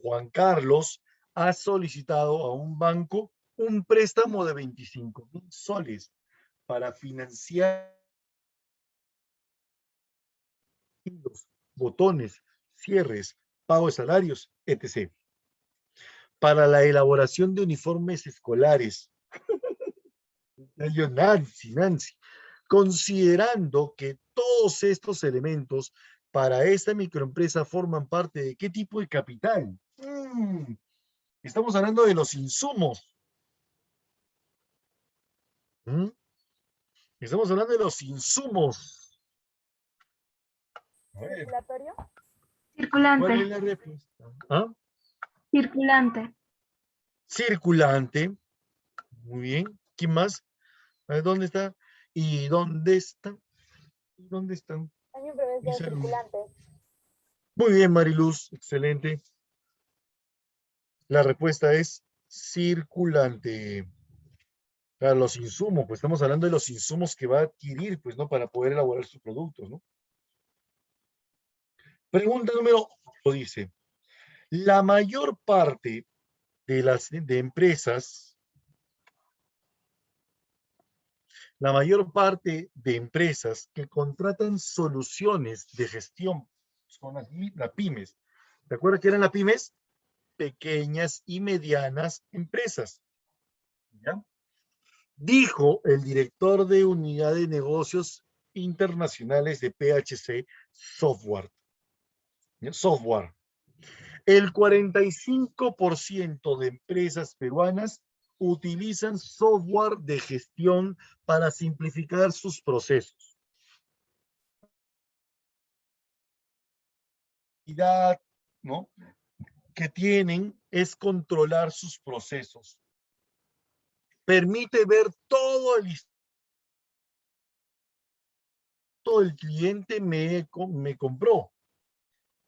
Juan Carlos ha solicitado a un banco un préstamo de 25,000 soles para financiar los botones, cierres, pago de salarios, etc. Para la elaboración de uniformes escolares. Nancy, considerando que todos estos elementos para esta microempresa forman parte de qué tipo de capital. Estamos hablando de los insumos. Estamos hablando de los insumos.
¿Circulatorio?
¿Cuál es
Circulante.
la respuesta? ¿Ah?
Circulante.
Circulante. Muy bien. ¿Quién más? A ver, ¿dónde está? ¿Y dónde está? ¿Dónde están?
Circulante.
Muy bien, Mariluz. Excelente. La respuesta es circulante. Claro, los insumos, pues estamos hablando de los insumos que va a adquirir, pues, ¿no? Para poder elaborar sus productos, ¿no? Pregunta número 8 dice, la mayor parte de las empresas, que contratan soluciones de gestión son las pymes. ¿Te acuerdas que eran las pymes? pequeñas y medianas empresas. ¿Ya? Dijo el director de Unidad de Negocios Internacionales de PHC Software. ¿Ya? Software. El 45% de empresas peruanas utilizan software de gestión para simplificar sus procesos. La ¿no? que tienen es controlar sus procesos. Permite ver todo el cliente me compró.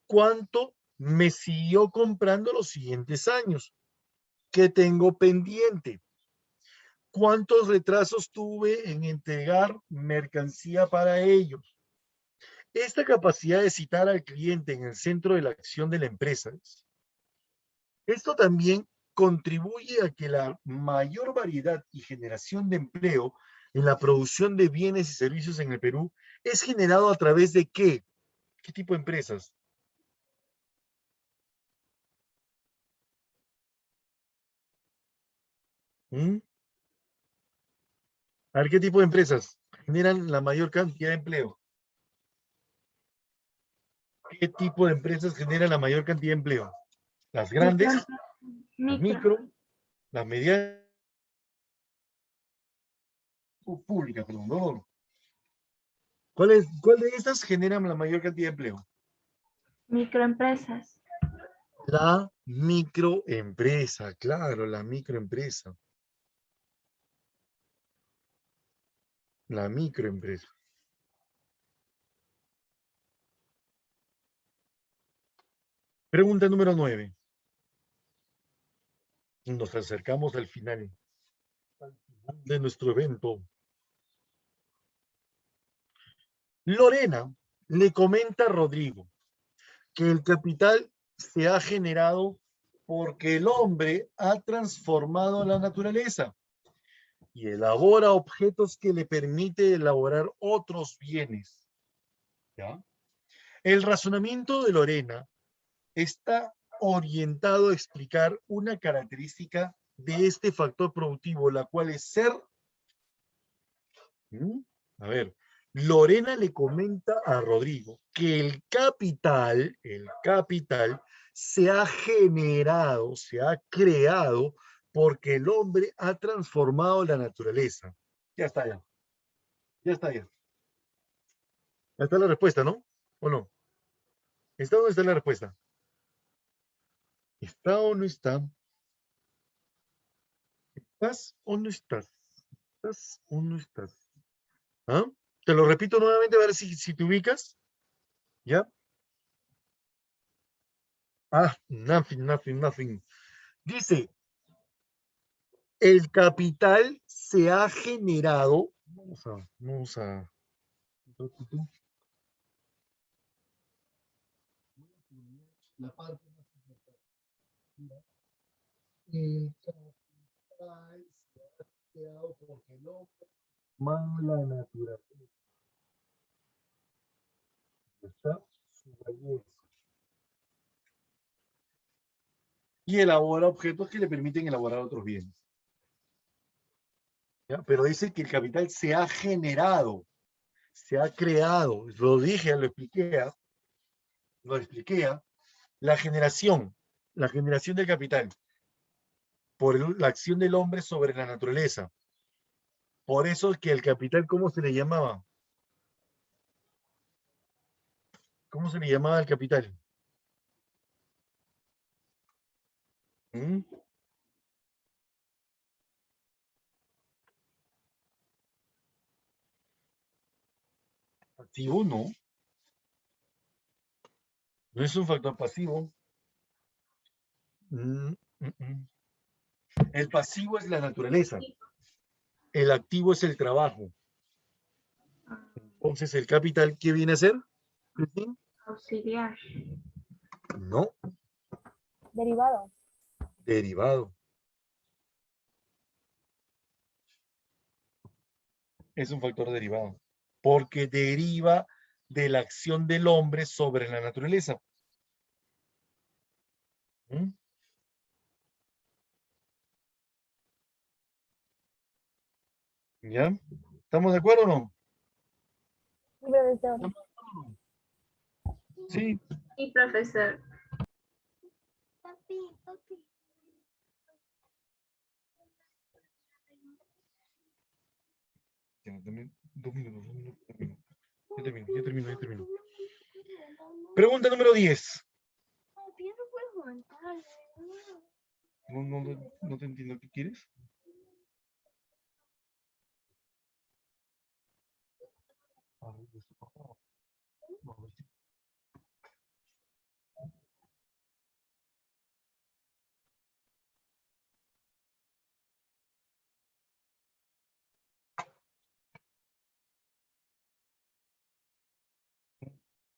¿Cuánto me siguió comprando los siguientes años? ¿Qué tengo pendiente? ¿Cuántos retrasos tuve en entregar mercancía para ellos? Esta capacidad de citar al cliente en el centro de la acción de la empresa, esto también contribuye a que la mayor variedad y generación de empleo en la producción de bienes y servicios en el Perú es generado a través de ¿qué? ¿Qué tipo de empresas? ¿Mm? A ver, ¿qué tipo de empresas generan la mayor cantidad de empleo? ¿Qué tipo de empresas generan la mayor cantidad de empleo? Las grandes, las micro, las medianas, públicas, perdón, no. ¿Cuál de estas generan la mayor cantidad de empleo?
Microempresas.
La microempresa, claro, la microempresa. La microempresa. Pregunta número 9. Nos acercamos al final de nuestro evento. Lorena le comenta a Rodrigo que el capital se ha generado porque el hombre ha transformado la naturaleza y elabora objetos que le permite elaborar otros bienes. ¿Ya? El razonamiento de Lorena está orientado a explicar una característica de este factor productivo, la cual es ser. A ver, Lorena le comenta a Rodrigo que el capital se ha generado, se ha creado porque el hombre ha transformado la naturaleza. Ya está, ya. Ya está, ya. Ya está la respuesta, ¿no? ¿O no? ¿Está o no está la respuesta? ¿Está o no está? ¿Estás o no estás? ¿Estás o no estás? ¿Ah? Te lo repito nuevamente a ver si te ubicas. ¿Ya? Ah, nothing. Dice, el capital se ha generado. Vamos a. La parte más importante. El capital se ha creado porque no la naturaleza. Está subrayado. Y elabora objetos que le permiten elaborar otros bienes. ¿Ya? Pero dice que el capital se ha generado, se ha creado. Lo dije, lo expliqué. La generación del capital por la acción del hombre sobre la naturaleza. Por eso es que el capital, ¿cómo se le llamaba? ¿Cómo se le llamaba al capital? ¿Mm? Activo, no. No es un factor pasivo. El pasivo es la naturaleza. El activo es el trabajo. Entonces, ¿el capital qué viene a ser?
Auxiliar.
No.
Derivado.
Derivado. Es un factor derivado. Porque deriva de la acción del hombre sobre la naturaleza. ¿Ya? ¿Estamos de acuerdo o no?
Sí, profesor.
Sí.
Sí, profesor.
Ya, dame 2 minutos, 2 minutos. Ya termino. Pregunta número 10. No te entiendo. ¿Qué quieres?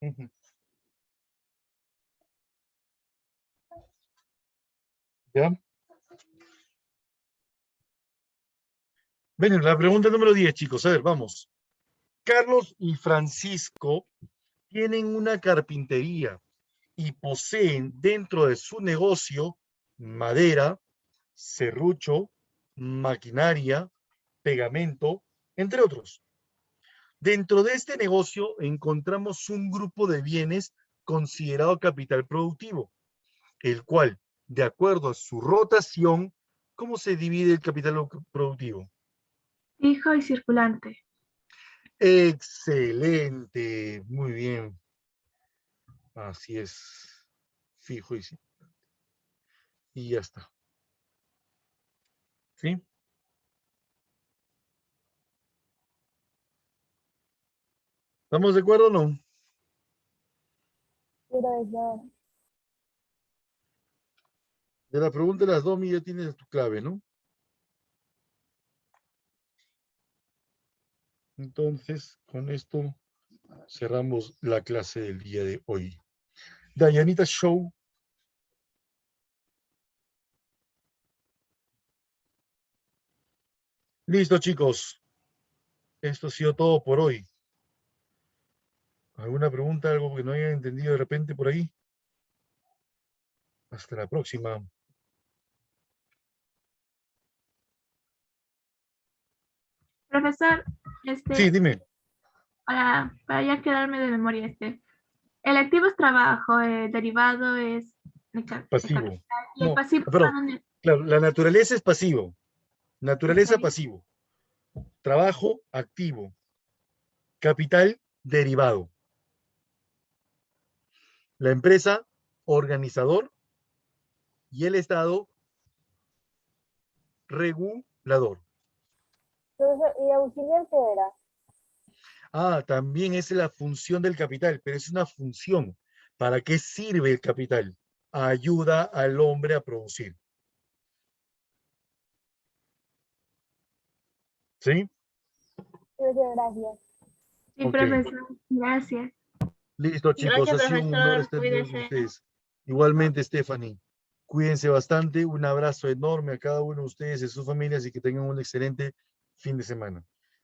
Ujú. ¿Ya? Ven, la pregunta número 10, chicos. A ver, vamos. Carlos y Francisco tienen una carpintería y poseen dentro de su negocio madera, serrucho, maquinaria, pegamento, entre otros. Dentro de este negocio encontramos un grupo de bienes considerado capital productivo, el cual, de acuerdo a su rotación, ¿cómo se divide el capital productivo?
Fijo y circulante.
Excelente, muy bien. Así es, fijo y sí. Y ya está. ¿Sí? ¿Estamos de acuerdo o no?
Sí, profesor.
De la pregunta de las dos, ya tienes tu clave, ¿no? Entonces, con esto cerramos la clase del día de hoy. Dayanita Show. Listo, chicos. Esto ha sido todo por hoy. ¿Alguna pregunta, algo que no hayan entendido de repente por ahí? Hasta la próxima.
Profesor,
Sí, dime.
para ya quedarme de memoria, el activo es trabajo, el derivado es el
Pasivo.
capital, y el
No,
pasivo
perdón.
¿a dónde?
Claro, la naturaleza es pasivo. Naturaleza
Ok.
pasivo. Trabajo activo. Capital derivado. La empresa organizador y el Estado regulador.
Profesor, ¿y auxiliar qué era?
Ah, también es la función del capital, pero es una función. ¿Para qué sirve el capital? Ayuda al hombre a producir. ¿Sí?
Profesor, gracias.
Sí,
Ok.
profesor, gracias.
Listo, chicos.
Gracias,
Ha sido un honor
profesor,
estar con
cuídese.
ustedes. Igualmente, Stephanie. Cuídense bastante. Un abrazo enorme a cada uno de ustedes y sus familias y que tengan un excelente fin de semana.